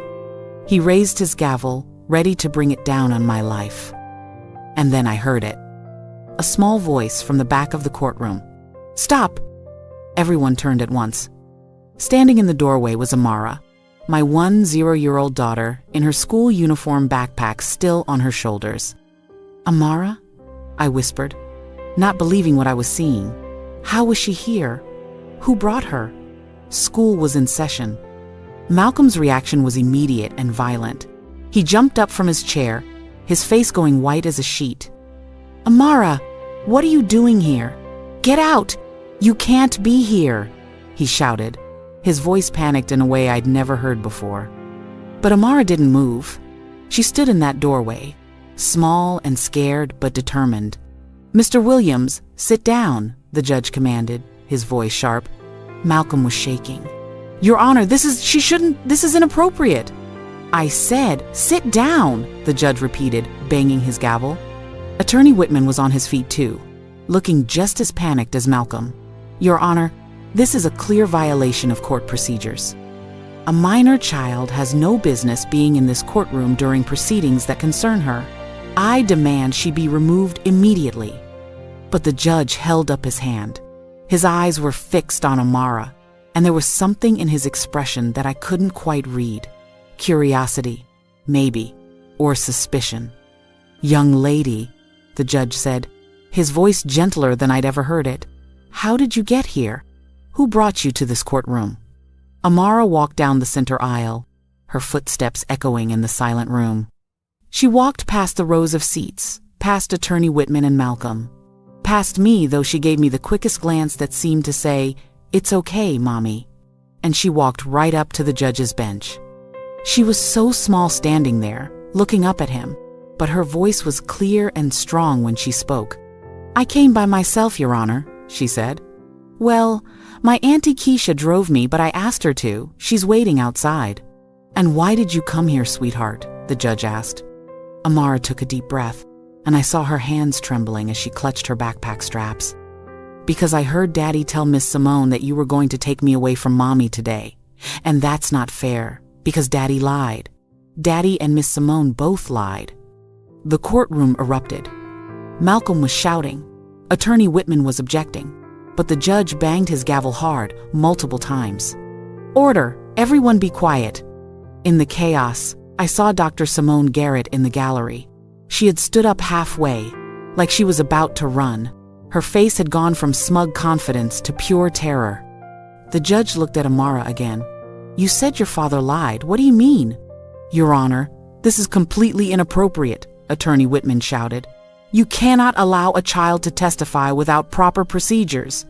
He raised his gavel, ready to bring it down on my life. And then I heard it. A small voice from the back of the courtroom. "Stop!" Everyone turned at once. Standing in the doorway was Amara, my 10-year-old daughter, in her school uniform backpack still on her shoulders. "Amara?" I whispered, not believing what I was seeing. How was she here? Who brought her? School was in session. Malcolm's reaction was immediate and violent. He jumped up from his chair, his face going white as a sheet. "Amara, what are you doing here? Get out! You can't be here!" he shouted, his voice panicked in a way I'd never heard before. But Amara didn't move. She stood in that doorway, small and scared but determined. "Mr. Williams, sit down," the judge commanded, his voice sharp. Malcolm was shaking. "Your Honor, this is inappropriate." "I said, sit down," the judge repeated, banging his gavel. Attorney Whitman was on his feet too, looking just as panicked as Malcolm. "Your Honor, this is a clear violation of court procedures. A minor child has no business being in this courtroom during proceedings that concern her. I demand she be removed immediately." But the judge held up his hand. His eyes were fixed on Amara, and there was something in his expression that I couldn't quite read. Curiosity, maybe, or suspicion. "Young lady," the judge said, his voice gentler than I'd ever heard it, "how did you get here? Who brought you to this courtroom?" Amara walked down the center aisle, her footsteps echoing in the silent room. She walked past the rows of seats, past Attorney Whitman and Malcolm, past me, though she gave me the quickest glance that seemed to say, "It's okay, Mommy," and she walked right up to the judge's bench. She was so small standing there, looking up at him, but her voice was clear and strong when she spoke. "I came by myself, Your Honor," she said. "Well, my Auntie Keisha drove me, but I asked her to. She's waiting outside." "And why did you come here, sweetheart?" the judge asked. Amara took a deep breath, and I saw her hands trembling as she clutched her backpack straps. "Because I heard Daddy tell Miss Simone that you were going to take me away from Mommy today. And that's not fair, because Daddy lied. Daddy and Miss Simone both lied." The courtroom erupted. Malcolm was shouting. Attorney Whitman was objecting, but the judge banged his gavel hard, multiple times. "Order! Everyone be quiet!" In the chaos, I saw Dr. Simone Garrett in the gallery. She had stood up halfway, like she was about to run. Her face had gone from smug confidence to pure terror. The judge looked at Amara again. "You said your father lied. What do you mean?" "Your Honor, this is completely inappropriate," Attorney Whitman shouted. "You cannot allow a child to testify without proper procedures."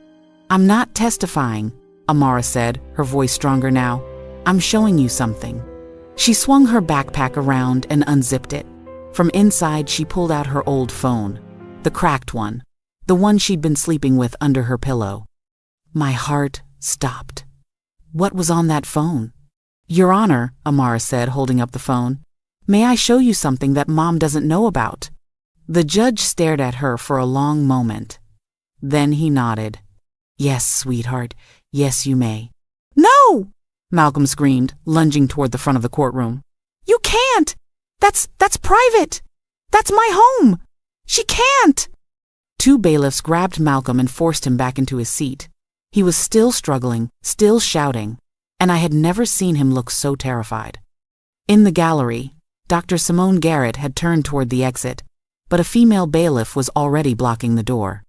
"I'm not testifying," Amara said, her voice stronger now. "I'm showing you something." She swung her backpack around and unzipped it. From inside, she pulled out her old phone, the cracked one, the one she'd been sleeping with under her pillow. My heart stopped. What was on that phone? "Your Honor," Amara said, holding up the phone, "may I show you something that Mom doesn't know about?" The judge stared at her for a long moment. Then he nodded. "Yes, sweetheart. Yes, you may." "No!" Malcolm screamed, lunging toward the front of the courtroom. "You can't! That's private! That's my home! She can't!" Two bailiffs grabbed Malcolm and forced him back into his seat. He was still struggling, still shouting, and I had never seen him look so terrified. In the gallery, Dr. Simone Garrett had turned toward the exit, but a female bailiff was already blocking the door.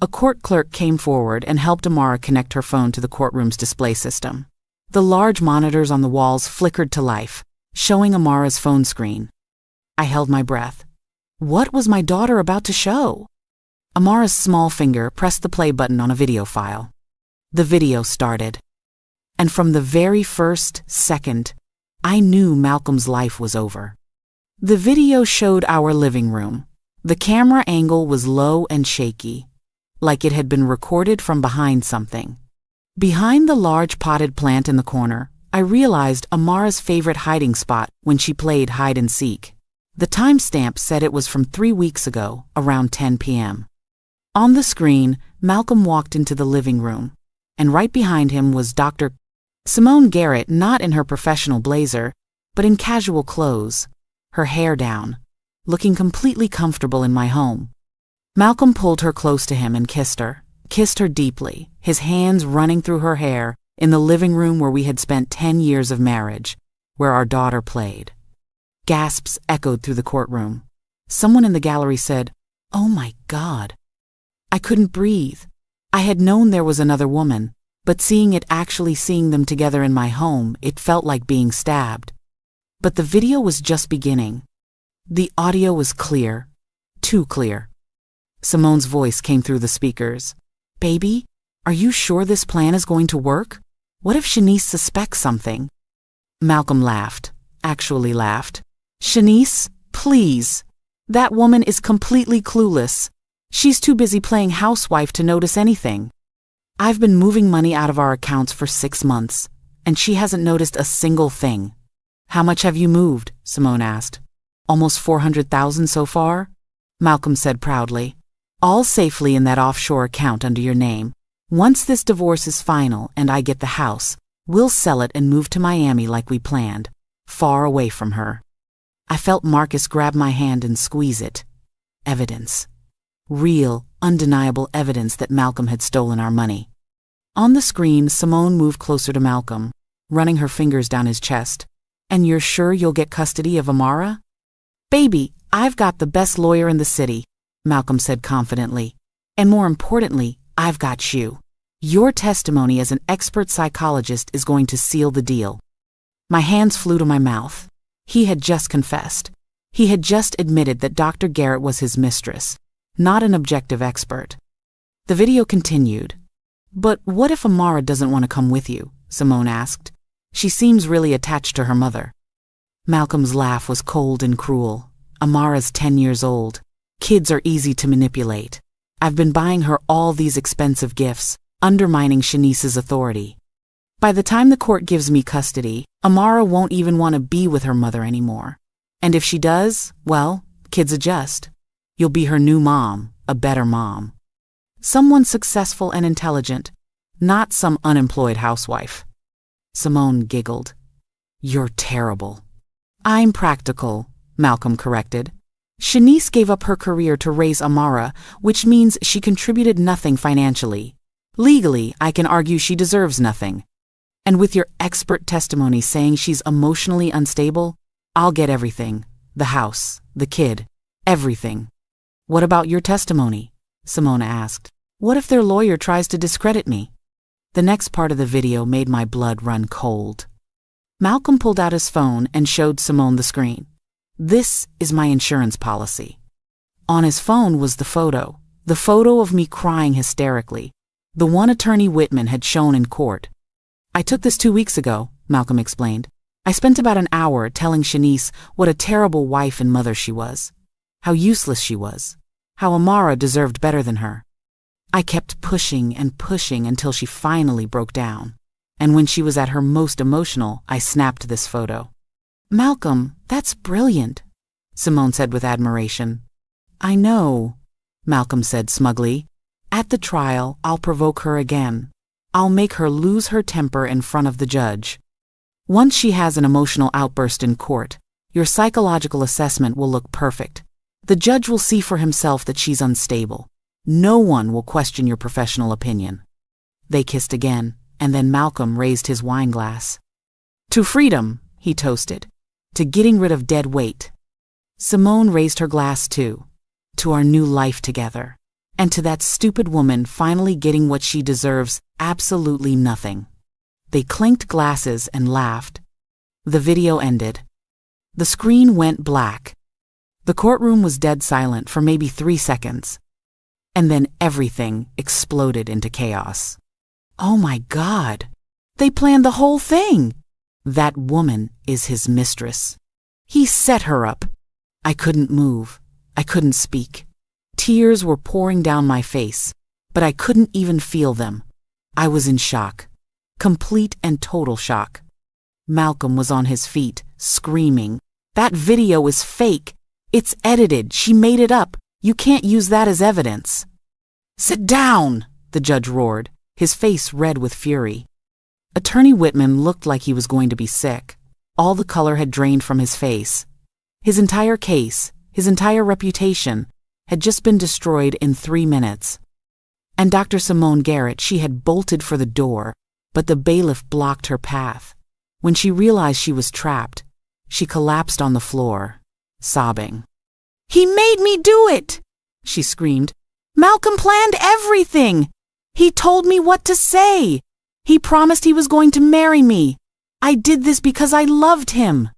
A court clerk came forward and helped Amara connect her phone to the courtroom's display system. The large monitors on the walls flickered to life, showing Amara's phone screen. I held my breath. What was my daughter about to show? Amara's small finger pressed the play button on a video file. The video started. And from the very first second, I knew Malcolm's life was over. The video showed our living room. The camera angle was low and shaky, like it had been recorded from behind something. Behind the large potted plant in the corner, I realized Amara's favorite hiding spot when she played hide and seek. The timestamp said it was from 3 weeks ago, around 10 p.m. On the screen, Malcolm walked into the living room, and right behind him was Dr. Simone Garrett, not in her professional blazer, but in casual clothes, her hair down, looking completely comfortable in my home. Malcolm pulled her close to him and kissed her deeply, his hands running through her hair, in the living room where we had spent 10 years of marriage, where our daughter played. Gasps echoed through the courtroom. Someone in the gallery said, "Oh my God." I couldn't breathe. I had known there was another woman, but seeing them together in my home, it felt like being stabbed. But the video was just beginning. The audio was clear, too clear. Simone's voice came through the speakers. "Baby, are you sure this plan is going to work? What if Shanice suspects something?" Malcolm laughed, actually laughed. "Shanice, please. That woman is completely clueless. She's too busy playing housewife to notice anything. I've been moving money out of our accounts for 6 months, and she hasn't noticed a single thing." "How much have you moved?" Simone asked. "Almost 400,000 so far," Malcolm said proudly. "All safely in that offshore account under your name. Once this divorce is final and I get the house, we'll sell it and move to Miami like we planned, far away from her." I felt Marcus grab my hand and squeeze it. Evidence. Real, undeniable evidence that Malcolm had stolen our money. On the screen, Simone moved closer to Malcolm, running her fingers down his chest. "And you're sure you'll get custody of Amara?" "Baby, I've got the best lawyer in the city," Malcolm said confidently. "And more importantly, I've got you. Your testimony as an expert psychologist is going to seal the deal." My hands flew to my mouth. He had just confessed. He had just admitted that Dr. Garrett was his mistress, not an objective expert. The video continued. "But what if Amara doesn't want to come with you?" Simone asked. "She seems really attached to her mother." Malcolm's laugh was cold and cruel. "Amara's 10 years old. Kids are easy to manipulate. I've been buying her all these expensive gifts, undermining Shanice's authority. By the time the court gives me custody, Amara won't even want to be with her mother anymore. And if she does, well, kids adjust. You'll be her new mom, a better mom. Someone successful and intelligent, not some unemployed housewife." Simone giggled. "You're terrible." "I'm practical," Malcolm corrected. "Shanice gave up her career to raise Amara, which means she contributed nothing financially. Legally, I can argue she deserves nothing. And with your expert testimony saying she's emotionally unstable, I'll get everything. The house, the kid, everything." "What about your testimony?" Simone asked. "What if their lawyer tries to discredit me?" The next part of the video made my blood run cold. Malcolm pulled out his phone and showed Simone the screen. "This is my insurance policy." On his phone was the photo of me crying hysterically, the one Attorney Whitman had shown in court. "I took this 2 weeks ago," Malcolm explained. "I spent about an hour telling Shanice what a terrible wife and mother she was, how useless she was, how Amara deserved better than her. I kept pushing and pushing until she finally broke down. And when she was at her most emotional, I snapped this photo." "Malcolm, that's brilliant," Simone said with admiration. "I know," Malcolm said smugly. "At the trial, I'll provoke her again. I'll make her lose her temper in front of the judge. Once she has an emotional outburst in court, your psychological assessment will look perfect. The judge will see for himself that she's unstable. No one will question your professional opinion." They kissed again, and then Malcolm raised his wine glass. "To freedom," he toasted. "To getting rid of dead weight." Simone raised her glass too. "To our new life together. And to that stupid woman finally getting what she deserves, absolutely nothing." They clinked glasses and laughed. The video ended. The screen went black. The courtroom was dead silent for maybe 3 seconds. And then everything exploded into chaos. "Oh my God! They planned the whole thing! That woman is his mistress. He set her up." I couldn't move. I couldn't speak. Tears were pouring down my face, but I couldn't even feel them. I was in shock. Complete and total shock. Malcolm was on his feet, screaming, "That video is fake! It's edited. She made it up. You can't use that as evidence." "Sit down!" the judge roared, his face red with fury. Attorney Whitman looked like he was going to be sick. All the color had drained from his face. His entire case, his entire reputation, had just been destroyed in 3 minutes. And Dr. Simone Garrett, she had bolted for the door, but the bailiff blocked her path. When she realized she was trapped, she collapsed on the floor, sobbing. "He made me do it!" she screamed. "Malcolm planned everything! He told me what to say! He promised he was going to marry me! I did this because I loved him!"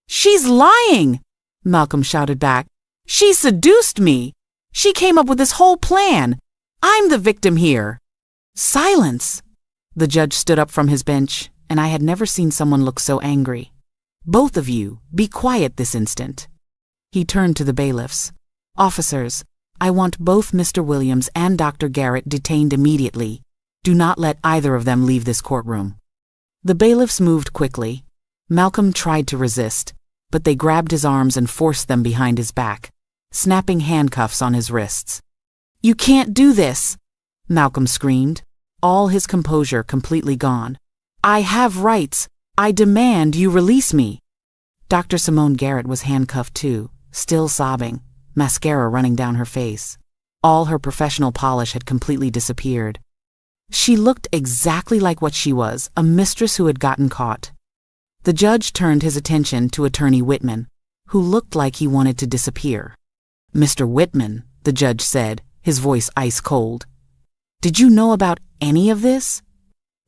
"She's lying!" Malcolm shouted back. "She seduced me! She came up with this whole plan! I'm the victim here!" "Silence!" The judge stood up from his bench, and I had never seen someone look so angry. "Both of you, be quiet this instant." He turned to the bailiffs. "Officers, I want both Mr. Williams and Dr. Garrett detained immediately. Do not let either of them leave this courtroom." The bailiffs moved quickly. Malcolm tried to resist, but they grabbed his arms and forced them behind his back, snapping handcuffs on his wrists. "You can't do this!" Malcolm screamed, all his composure completely gone. "I have rights! I demand you release me!" Dr. Simone Garrett was handcuffed too, still sobbing, mascara running down her face. All her professional polish had completely disappeared. She looked exactly like what she was, a mistress who had gotten caught. The judge turned his attention to Attorney Whitman, who looked like he wanted to disappear. "Mr. Whitman," the judge said, his voice ice cold, "did you know about any of this?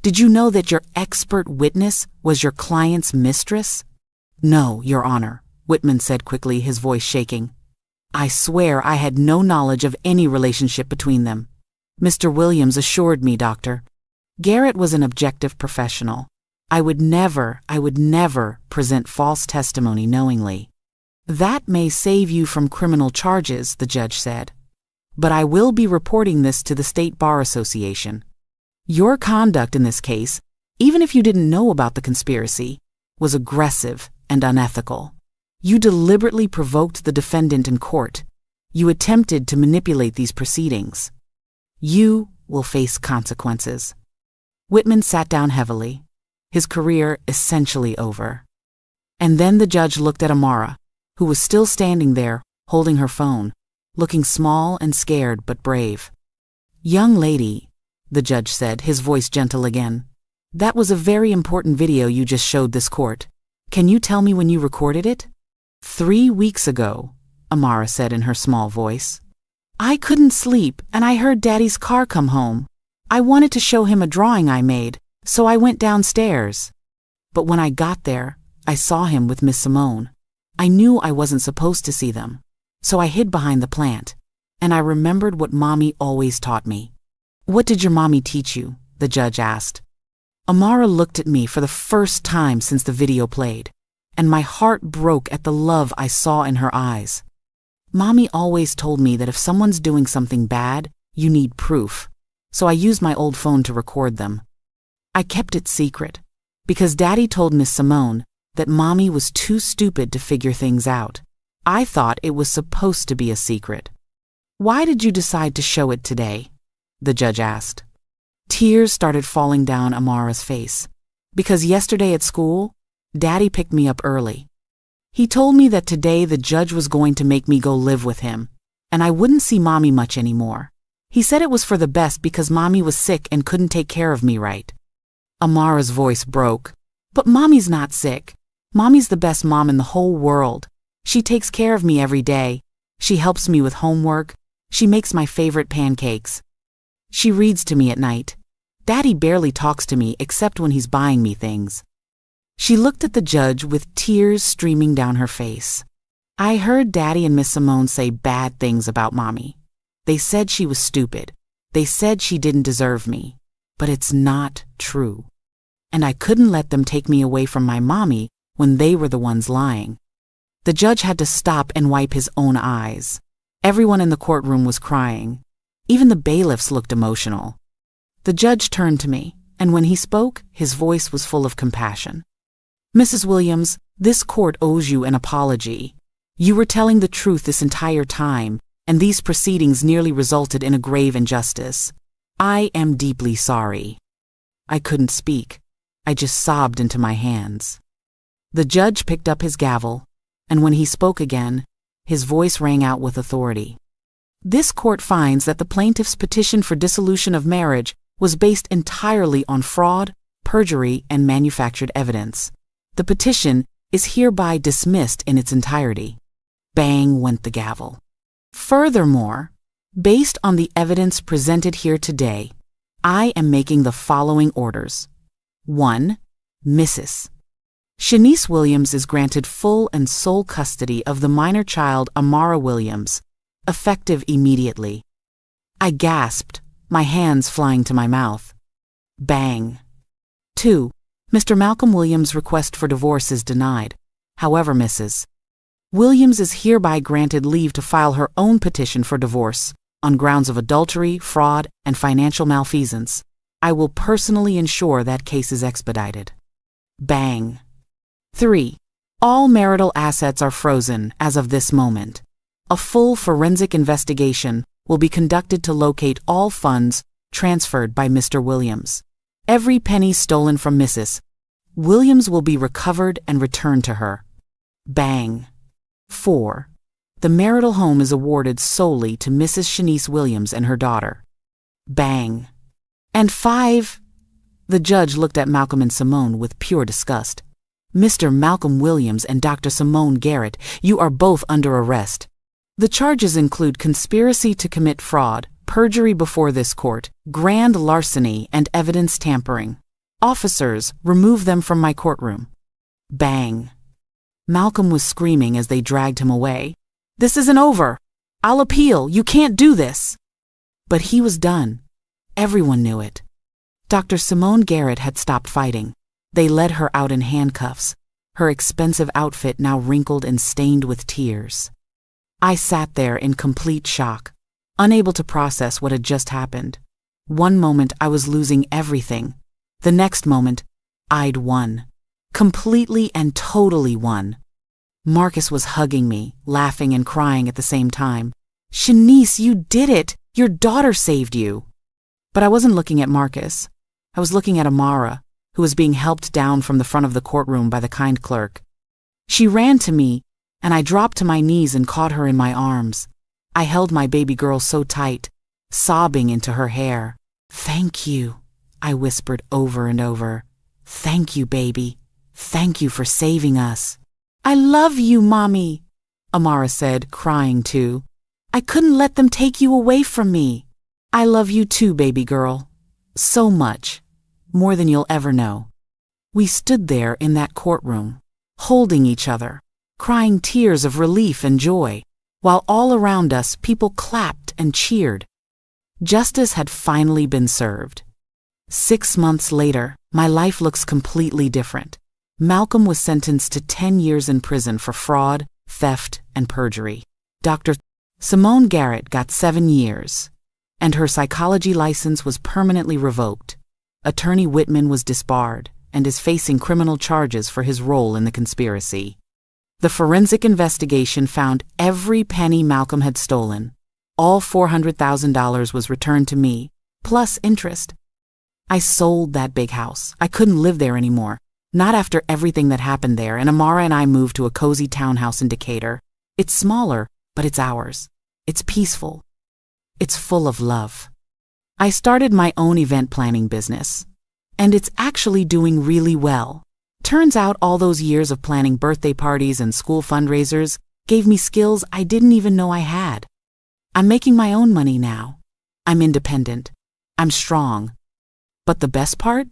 Did you know that your expert witness was your client's mistress?" "No, Your Honor," Whitman said quickly, his voice shaking. "I swear I had no knowledge of any relationship between them. Mr. Williams assured me, Doctor. Garrett was an objective professional. I would never present false testimony knowingly." "That may save you from criminal charges," the judge said. "But I will be reporting this to the State Bar Association. Your conduct in this case, even if you didn't know about the conspiracy, was aggressive and unethical. You deliberately provoked the defendant in court. You attempted to manipulate these proceedings. You will face consequences." Whitman sat down heavily, his career essentially over. And then the judge looked at Amara, who was still standing there, holding her phone, looking small and scared but brave. "Young lady," the judge said, his voice gentle again, "that was a very important video you just showed this court. Can you tell me when you recorded it?" 3 weeks ago, Amara said in her small voice. "I couldn't sleep, and I heard Daddy's car come home. I wanted to show him a drawing I made, so I went downstairs. But when I got there, I saw him with Miss Simone. I knew I wasn't supposed to see them, so I hid behind the plant, and I remembered what Mommy always taught me." "What did your mommy teach you?" the judge asked. Amara looked at me for the first time since the video played, and my heart broke at the love I saw in her eyes. "Mommy always told me that if someone's doing something bad, you need proof, so I used my old phone to record them. I kept it secret, because Daddy told Miss Simone that Mommy was too stupid to figure things out. I thought it was supposed to be a secret." "Why did you decide to show it today?" the judge asked. Tears started falling down Amara's face. "Because yesterday at school, Daddy picked me up early. He told me that today the judge was going to make me go live with him, and I wouldn't see Mommy much anymore. He said it was for the best because Mommy was sick and couldn't take care of me right." Amara's voice broke. "But Mommy's not sick. Mommy's the best mom in the whole world. She takes care of me every day. She helps me with homework. She makes my favorite pancakes. She reads to me at night. Daddy barely talks to me except when he's buying me things." She looked at the judge with tears streaming down her face. "I heard Daddy and Miss Simone say bad things about Mommy. They said she was stupid. They said she didn't deserve me. But it's not true. And I couldn't let them take me away from my Mommy when they were the ones lying." The judge had to stop and wipe his own eyes. Everyone in the courtroom was crying. Even the bailiffs looked emotional. The judge turned to me, and when he spoke, his voice was full of compassion. "Mrs. Williams, this court owes you an apology. You were telling the truth this entire time, and these proceedings nearly resulted in a grave injustice. I am deeply sorry." I couldn't speak. I just sobbed into my hands. The judge picked up his gavel, and when he spoke again, his voice rang out with authority. "This court finds that the plaintiff's petition for dissolution of marriage was based entirely on fraud, perjury, and manufactured evidence. The petition is hereby dismissed in its entirety." Bang went the gavel. "Furthermore, based on the evidence presented here today, I am making the following orders. 1. Mrs. Shanice Williams is granted full and sole custody of the minor child Amara Williams, effective immediately." I gasped, my hands flying to my mouth. Bang. 2. Mr. Malcolm Williams' request for divorce is denied. However, Mrs. Williams is hereby granted leave to file her own petition for divorce on grounds of adultery, fraud, and financial malfeasance. I will personally ensure that case is expedited. Bang. 3. All marital assets are frozen as of this moment. A full forensic investigation will be conducted to locate all funds transferred by Mr. Williams. Every penny stolen from Mrs. Williams will be recovered and returned to her. Bang. 4. The marital home is awarded solely to Mrs. Shanice Williams and her daughter. Bang. And 5. The judge looked at Malcolm and Simone with pure disgust. "Mr. Malcolm Williams and Dr. Simone Garrett, you are both under arrest. The charges include conspiracy to commit fraud, perjury before this court, grand larceny, and evidence tampering. Officers, remove them from my courtroom." Bang. Malcolm was screaming as they dragged him away. "This isn't over. I'll appeal. You can't do this." But he was done. Everyone knew it. Dr. Simone Garrett had stopped fighting. They led her out in handcuffs, her expensive outfit now wrinkled and stained with tears. I sat there in complete shock, unable to process what had just happened. One moment I was losing everything. The next moment, I'd won. Completely and totally won. Marcus was hugging me, laughing and crying at the same time. "Shanice, you did it! Your daughter saved you!" But I wasn't looking at Marcus. I was looking at Amara, who was being helped down from the front of the courtroom by the kind clerk. She ran to me, and I dropped to my knees and caught her in my arms. I held my baby girl so tight, sobbing into her hair. "Thank you," I whispered over and over. "Thank you, baby. Thank you for saving us." "I love you, Mommy," Amara said, crying too. "I couldn't let them take you away from me." "I love you too, baby girl. So much. More than you'll ever know." We stood there in that courtroom, holding each other, crying tears of relief and joy, while all around us people clapped and cheered. Justice had finally been served. 6 months later, my life looks completely different. Malcolm was sentenced to 10 years in prison for fraud, theft, and perjury. Dr. Simone Garrett got 7 years, and her psychology license was permanently revoked. Attorney Whitman was disbarred and is facing criminal charges for his role in the conspiracy. The forensic investigation found every penny Malcolm had stolen. All $400,000 was returned to me, plus interest. I sold that big house. I couldn't live there anymore. Not after everything that happened there, and Amara and I moved to a cozy townhouse in Decatur. It's smaller, but it's ours. It's peaceful. It's full of love. I started my own event planning business, and it's actually doing really well. Turns out all those years of planning birthday parties and school fundraisers gave me skills I didn't even know I had. I'm making my own money now. I'm independent. I'm strong. But the best part?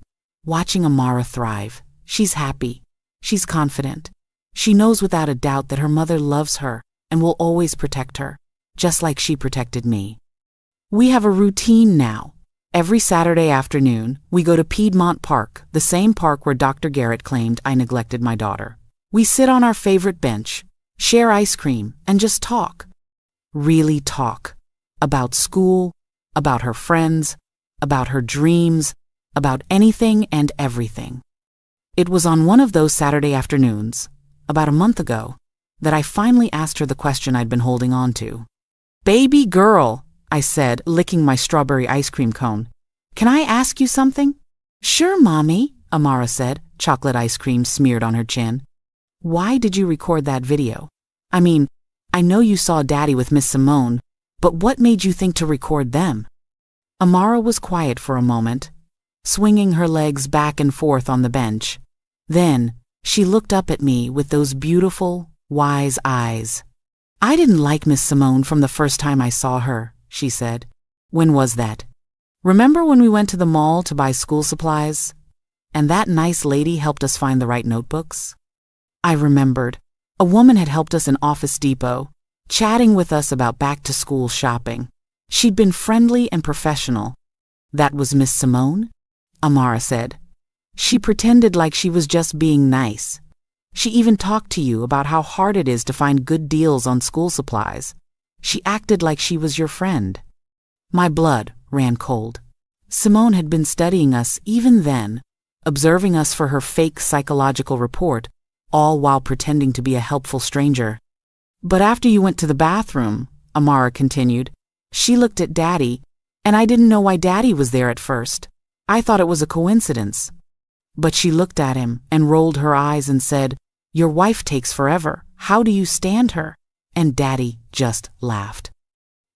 Watching Amara thrive. She's happy. She's confident. She knows without a doubt that her mother loves her and will always protect her, just like she protected me. We have a routine now. Every Saturday afternoon, we go to Piedmont Park, the same park where Dr. Garrett claimed I neglected my daughter. We sit on our favorite bench, share ice cream, and just talk. Really talk. About school, about her friends, about her dreams, about anything and everything. It was on one of those Saturday afternoons, about a month ago, that I finally asked her the question I'd been holding on to. "Baby girl," I said, licking my strawberry ice cream cone. "Can I ask you something?" "Sure, Mommy," Amara said, chocolate ice cream smeared on her chin. "Why did you record that video? I mean, I know you saw Daddy with Miss Simone, but what made you think to record them?" Amara was quiet for a moment, swinging her legs back and forth on the bench. Then, she looked up at me with those beautiful, wise eyes. "I didn't like Miss Simone from the first time I saw her," she said. "When was that? Remember when we went to the mall to buy school supplies? And that nice lady helped us find the right notebooks?" I remembered. A woman had helped us in Office Depot, chatting with us about back-to-school shopping. She'd been friendly and professional. "That was Miss Simone?" Amara said. "She pretended like she was just being nice. She even talked to you about how hard it is to find good deals on school supplies. She acted like she was your friend." My blood ran cold. Simone had been studying us even then, observing us for her fake psychological report, all while pretending to be a helpful stranger. "But after you went to the bathroom," Amara continued, "she looked at Daddy, and I didn't know why Daddy was there at first. I thought it was a coincidence. But she looked at him and rolled her eyes and said, 'Your wife takes forever. How do you stand her?' And Daddy just laughed."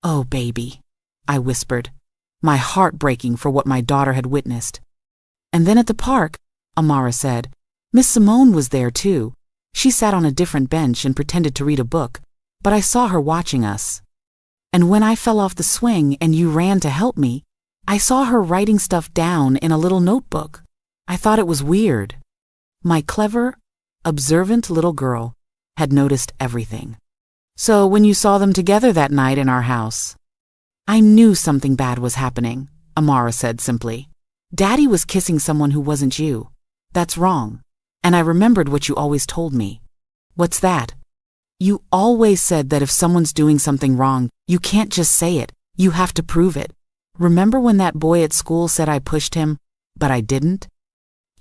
"Oh, baby," I whispered, my heart breaking for what my daughter had witnessed. "And then at the park," Amara said, "Miss Simone was there too. She sat on a different bench and pretended to read a book, but I saw her watching us. And when I fell off the swing and you ran to help me, I saw her writing stuff down in a little notebook. I thought it was weird." My clever, observant little girl had noticed everything. "So when you saw them together that night in our house?" "I knew something bad was happening," Amara said simply. "Daddy was kissing someone who wasn't you. That's wrong. And I remembered what you always told me." "What's that?" "You always said that if someone's doing something wrong, you can't just say it. You have to prove it. Remember when that boy at school said I pushed him, but I didn't?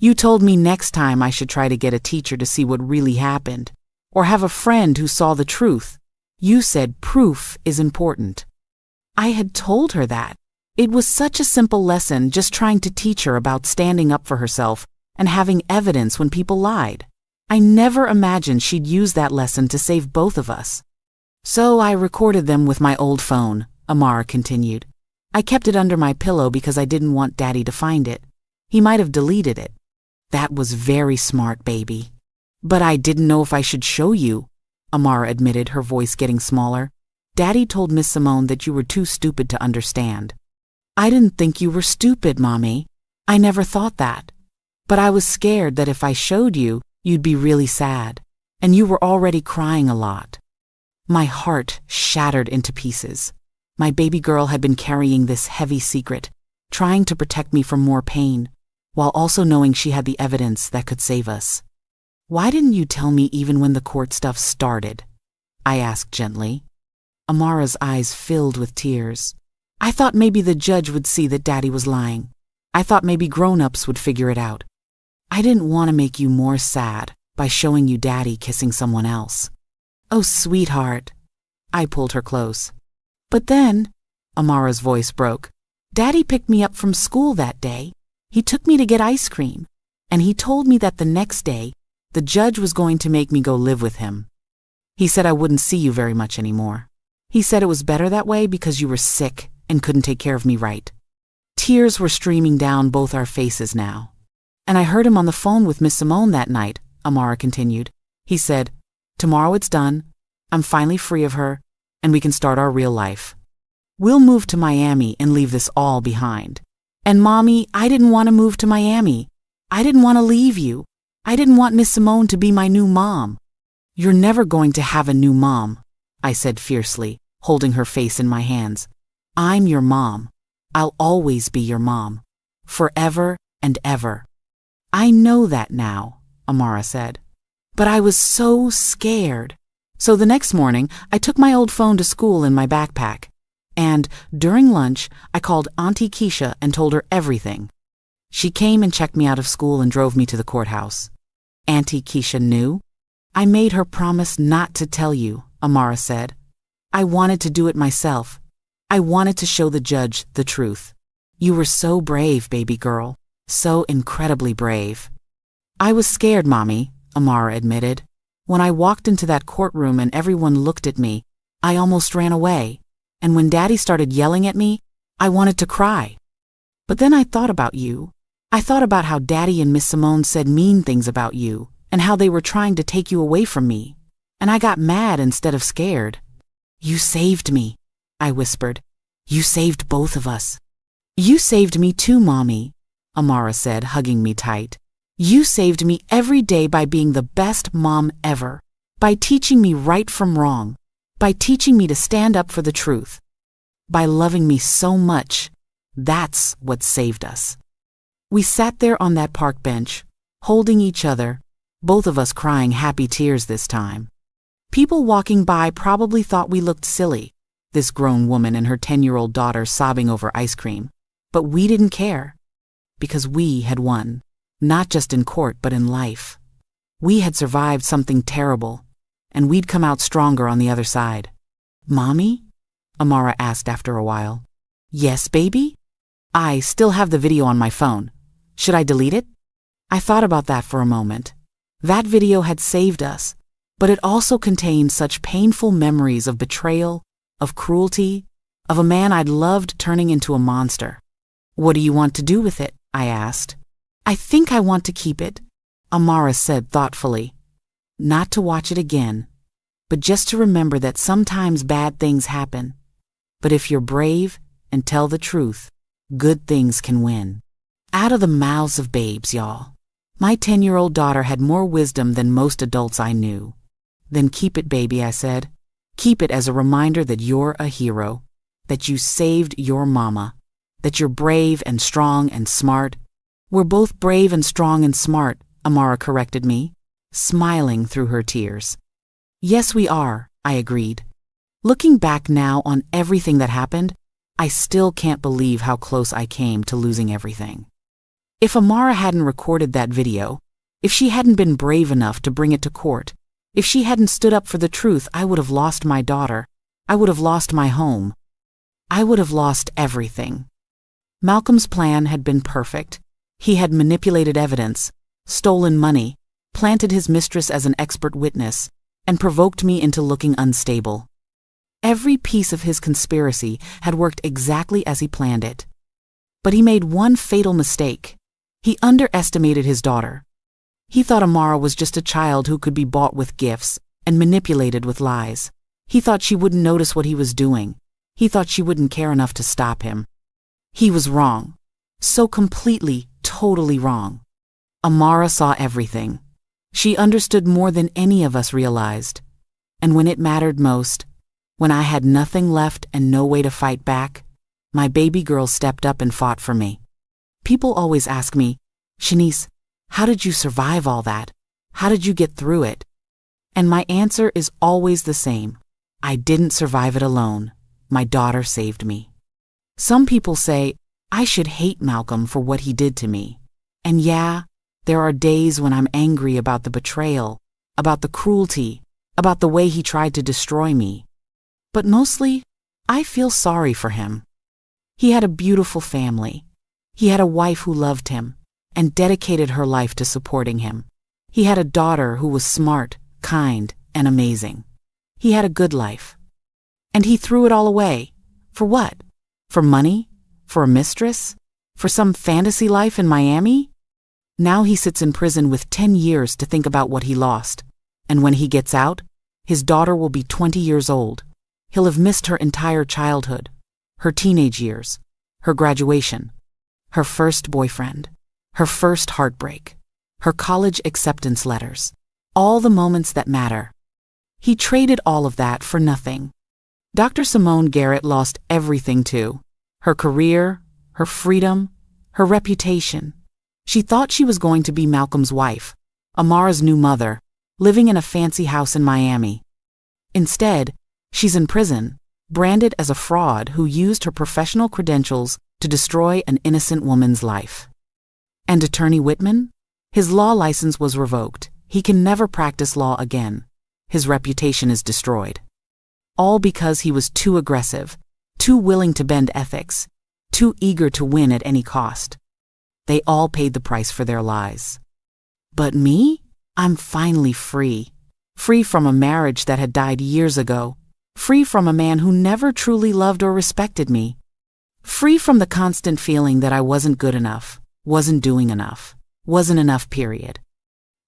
You told me next time I should try to get a teacher to see what really happened, or have a friend who saw the truth. You said proof is important." I had told her that. It was such a simple lesson, just trying to teach her about standing up for herself and having evidence when people lied. I never imagined she'd use that lesson to save both of us. "So I recorded them with my old phone," Amara continued. "I kept it under my pillow because I didn't want Daddy to find it. He might have deleted it." "That was very smart, baby." "But I didn't know if I should show you," Amara admitted, her voice getting smaller. "Daddy told Miss Simone that you were too stupid to understand." "I didn't think you were stupid, Mommy. I never thought that. But I was scared that if I showed you, you'd be really sad. And you were already crying a lot." My heart shattered into pieces. My baby girl had been carrying this heavy secret, trying to protect me from more pain, while also knowing she had the evidence that could save us. "Why didn't you tell me even when the court stuff started?" I asked gently. Amara's eyes filled with tears. "I thought maybe the judge would see that Daddy was lying. I thought maybe grown-ups would figure it out. I didn't want to make you more sad by showing you Daddy kissing someone else." "Oh, sweetheart." I pulled her close. "But then," Amara's voice broke, "Daddy picked me up from school that day. He took me to get ice cream, and he told me that the next day, the judge was going to make me go live with him. He said I wouldn't see you very much anymore. He said it was better that way because you were sick and couldn't take care of me right." Tears were streaming down both our faces now. "And I heard him on the phone with Miss Simone that night," Amara continued. "He said, 'Tomorrow it's done. I'm finally free of her, and we can start our real life. We'll move to Miami and leave this all behind.' And Mommy, I didn't want to move to Miami. I didn't want to leave you. I didn't want Miss Simone to be my new mom." "You're never going to have a new mom," I said fiercely, holding her face in my hands. "I'm your mom. I'll always be your mom. Forever and ever." "I know that now," Amara said. "But I was so scared. So the next morning, I took my old phone to school in my backpack. And during lunch, I called Auntie Keisha and told her everything. She came and checked me out of school and drove me to the courthouse." "Auntie Keisha knew?" I made her promise not to tell you, Amara said. I wanted to do it myself. I wanted to show the judge the truth. You were so brave, baby girl. So incredibly brave. I was scared, Mommy, Amara admitted. When I walked into that courtroom and everyone looked at me, I almost ran away. And when Daddy started yelling at me, I wanted to cry. But then I thought about you. I thought about how Daddy and Miss Simone said mean things about you, and how they were trying to take you away from me. And I got mad instead of scared. You saved me, I whispered. You saved both of us. You saved me too, Mommy, Amara said, hugging me tight. You saved me every day by being the best mom ever, by teaching me right from wrong, by teaching me to stand up for the truth, by loving me so much. That's what saved us. We sat there on that park bench, holding each other, both of us crying happy tears this time. People walking by probably thought we looked silly, this grown woman and her 10-year-old daughter sobbing over ice cream. But we didn't care, because we had won, not just in court but in life. We had survived something terrible, and we'd come out stronger on the other side. Mommy? Amara asked after a while. Yes, baby? I still have the video on my phone. Should I delete it? I thought about that for a moment. That video had saved us, but it also contained such painful memories of betrayal, of cruelty, of a man I'd loved turning into a monster. What do you want to do with it? I asked. I think I want to keep it, Amara said thoughtfully. Not to watch it again, but just to remember that sometimes bad things happen. But if you're brave and tell the truth, good things can win. Out of the mouths of babes, y'all. My 10-year-old daughter had more wisdom than most adults I knew. Then keep it, baby, I said. Keep it as a reminder that you're a hero, that you saved your mama, that you're brave and strong and smart. We're both brave and strong and smart, Amara corrected me, smiling through her tears. Yes, we are, I agreed. Looking back now on everything that happened, I still can't believe how close I came to losing everything. If Amara hadn't recorded that video, if she hadn't been brave enough to bring it to court, if she hadn't stood up for the truth, I would have lost my daughter. I would have lost my home. I would have lost everything. Malcolm's plan had been perfect. He had manipulated evidence, stolen money, planted his mistress as an expert witness, and provoked me into looking unstable. Every piece of his conspiracy had worked exactly as he planned it. But he made one fatal mistake. He underestimated his daughter. He thought Amara was just a child who could be bought with gifts and manipulated with lies. He thought she wouldn't notice what he was doing. He thought she wouldn't care enough to stop him. He was wrong. So completely, totally wrong. Amara saw everything. She understood more than any of us realized. And when it mattered most, when I had nothing left and no way to fight back, my baby girl stepped up and fought for me. People always ask me, Shanice, how did you survive all that? How did you get through it? And my answer is always the same. I didn't survive it alone. My daughter saved me. Some people say, I should hate Malcolm for what he did to me. And yeah, there are days when I'm angry about the betrayal, about the cruelty, about the way he tried to destroy me. But mostly, I feel sorry for him. He had a beautiful family. He had a wife who loved him and dedicated her life to supporting him. He had a daughter who was smart, kind, and amazing. He had a good life. And he threw it all away. For what? For money? For a mistress? For some fantasy life in Miami? Now he sits in prison with 10 years to think about what he lost. And when he gets out, his daughter will be 20 years old. He'll have missed her entire childhood, her teenage years, her graduation, her first boyfriend, her first heartbreak, her college acceptance letters, all the moments that matter. He traded all of that for nothing. Dr. Simone Garrett lost everything too. Her career, her freedom, her reputation. She thought she was going to be Malcolm's wife, Amara's new mother, living in a fancy house in Miami. Instead, she's in prison, branded as a fraud who used her professional credentials to destroy an innocent woman's life. And Attorney Whitman? His law license was revoked. he can never practice law again. His reputation is destroyed. All because he was too aggressive, too willing to bend ethics, too eager to win at any cost. They all paid the price for their lies. But me? I'm finally free. Free from a marriage that had died years ago. Free from a man who never truly loved or respected me. Free from the constant feeling that I wasn't good enough, wasn't doing enough, wasn't enough, period.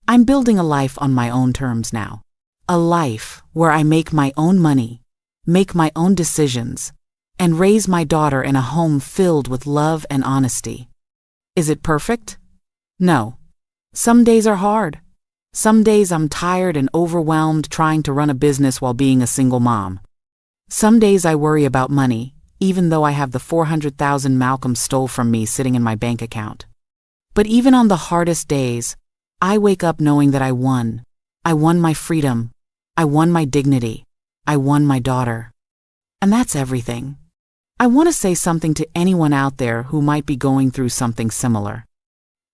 I'm building a life on my own terms now. A life where I make my own money, make my own decisions, and raise my daughter in a home filled with love and honesty. Is it perfect? No. Some days are hard. Some days I'm tired and overwhelmed trying to run a business while being a single mom. Some days I worry about money, even though I have the $400,000 Malcolm stole from me sitting in my bank account. But even on the hardest days, I wake up knowing that I won. I won my freedom. I won my dignity. I won my daughter. And that's everything. I want to say something to anyone out there who might be going through something similar.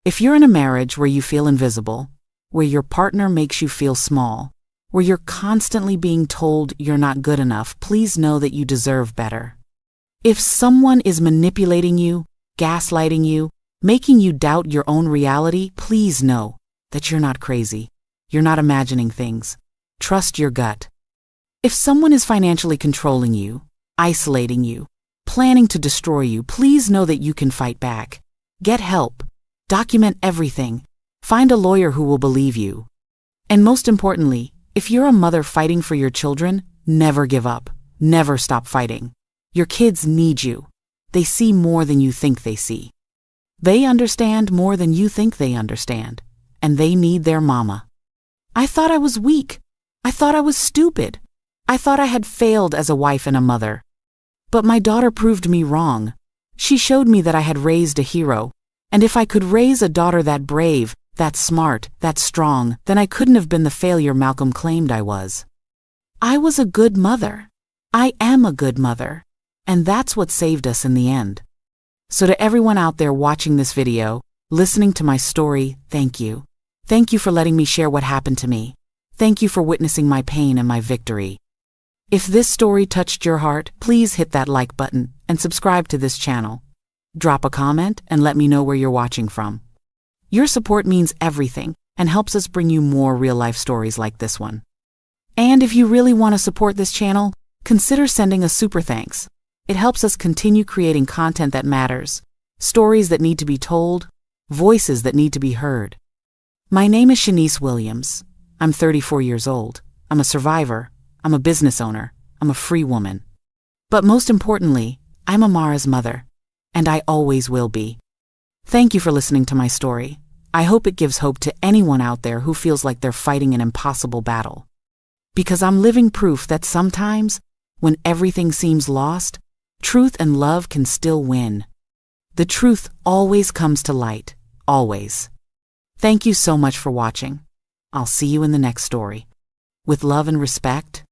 If you're in a marriage where you feel invisible, where your partner makes you feel small, where you're constantly being told you're not good enough, please know that you deserve better. If someone is manipulating you, gaslighting you, making you doubt your own reality, please know that you're not crazy. You're not imagining things. Trust your gut. If someone is financially controlling you, isolating you, planning to destroy you, please know that you can fight back. Get help. Document everything. Find a lawyer who will believe you. And most importantly, if you're a mother fighting for your children, never give up. Never stop fighting. Your kids need you. They see more than you think they see. They understand more than you think they understand. And they need their mama. I thought I was weak. I thought I was stupid. I thought I had failed as a wife and a mother. But my daughter proved me wrong. She showed me that I had raised a hero. And if I could raise a daughter that brave, that smart, that strong, then I couldn't have been the failure Malcolm claimed I was. I was a good mother. I am a good mother. And that's what saved us in the end. So to everyone out there watching this video, listening to my story, thank you. Thank you for letting me share what happened to me. Thank you for witnessing my pain and my victory. If this story touched your heart, please hit that like button and subscribe to this channel. Drop a comment and let me know where you're watching from. Your support means everything and helps us bring you more real-life stories like this one. And if you really want to support this channel, consider sending a super thanks. It helps us continue creating content that matters, stories that need to be told, voices that need to be heard. My name is Shanice Williams. I'm 34 years old. I'm a survivor. I'm a business owner. I'm a free woman. But most importantly, I'm Amara's mother, and I always will be. Thank you for listening to my story. I hope it gives hope to anyone out there who feels like they're fighting an impossible battle. Because I'm living proof that sometimes, when everything seems lost, truth and love can still win. The truth always comes to light, always. Thank you so much for watching. I'll see you in the next story. With love and respect,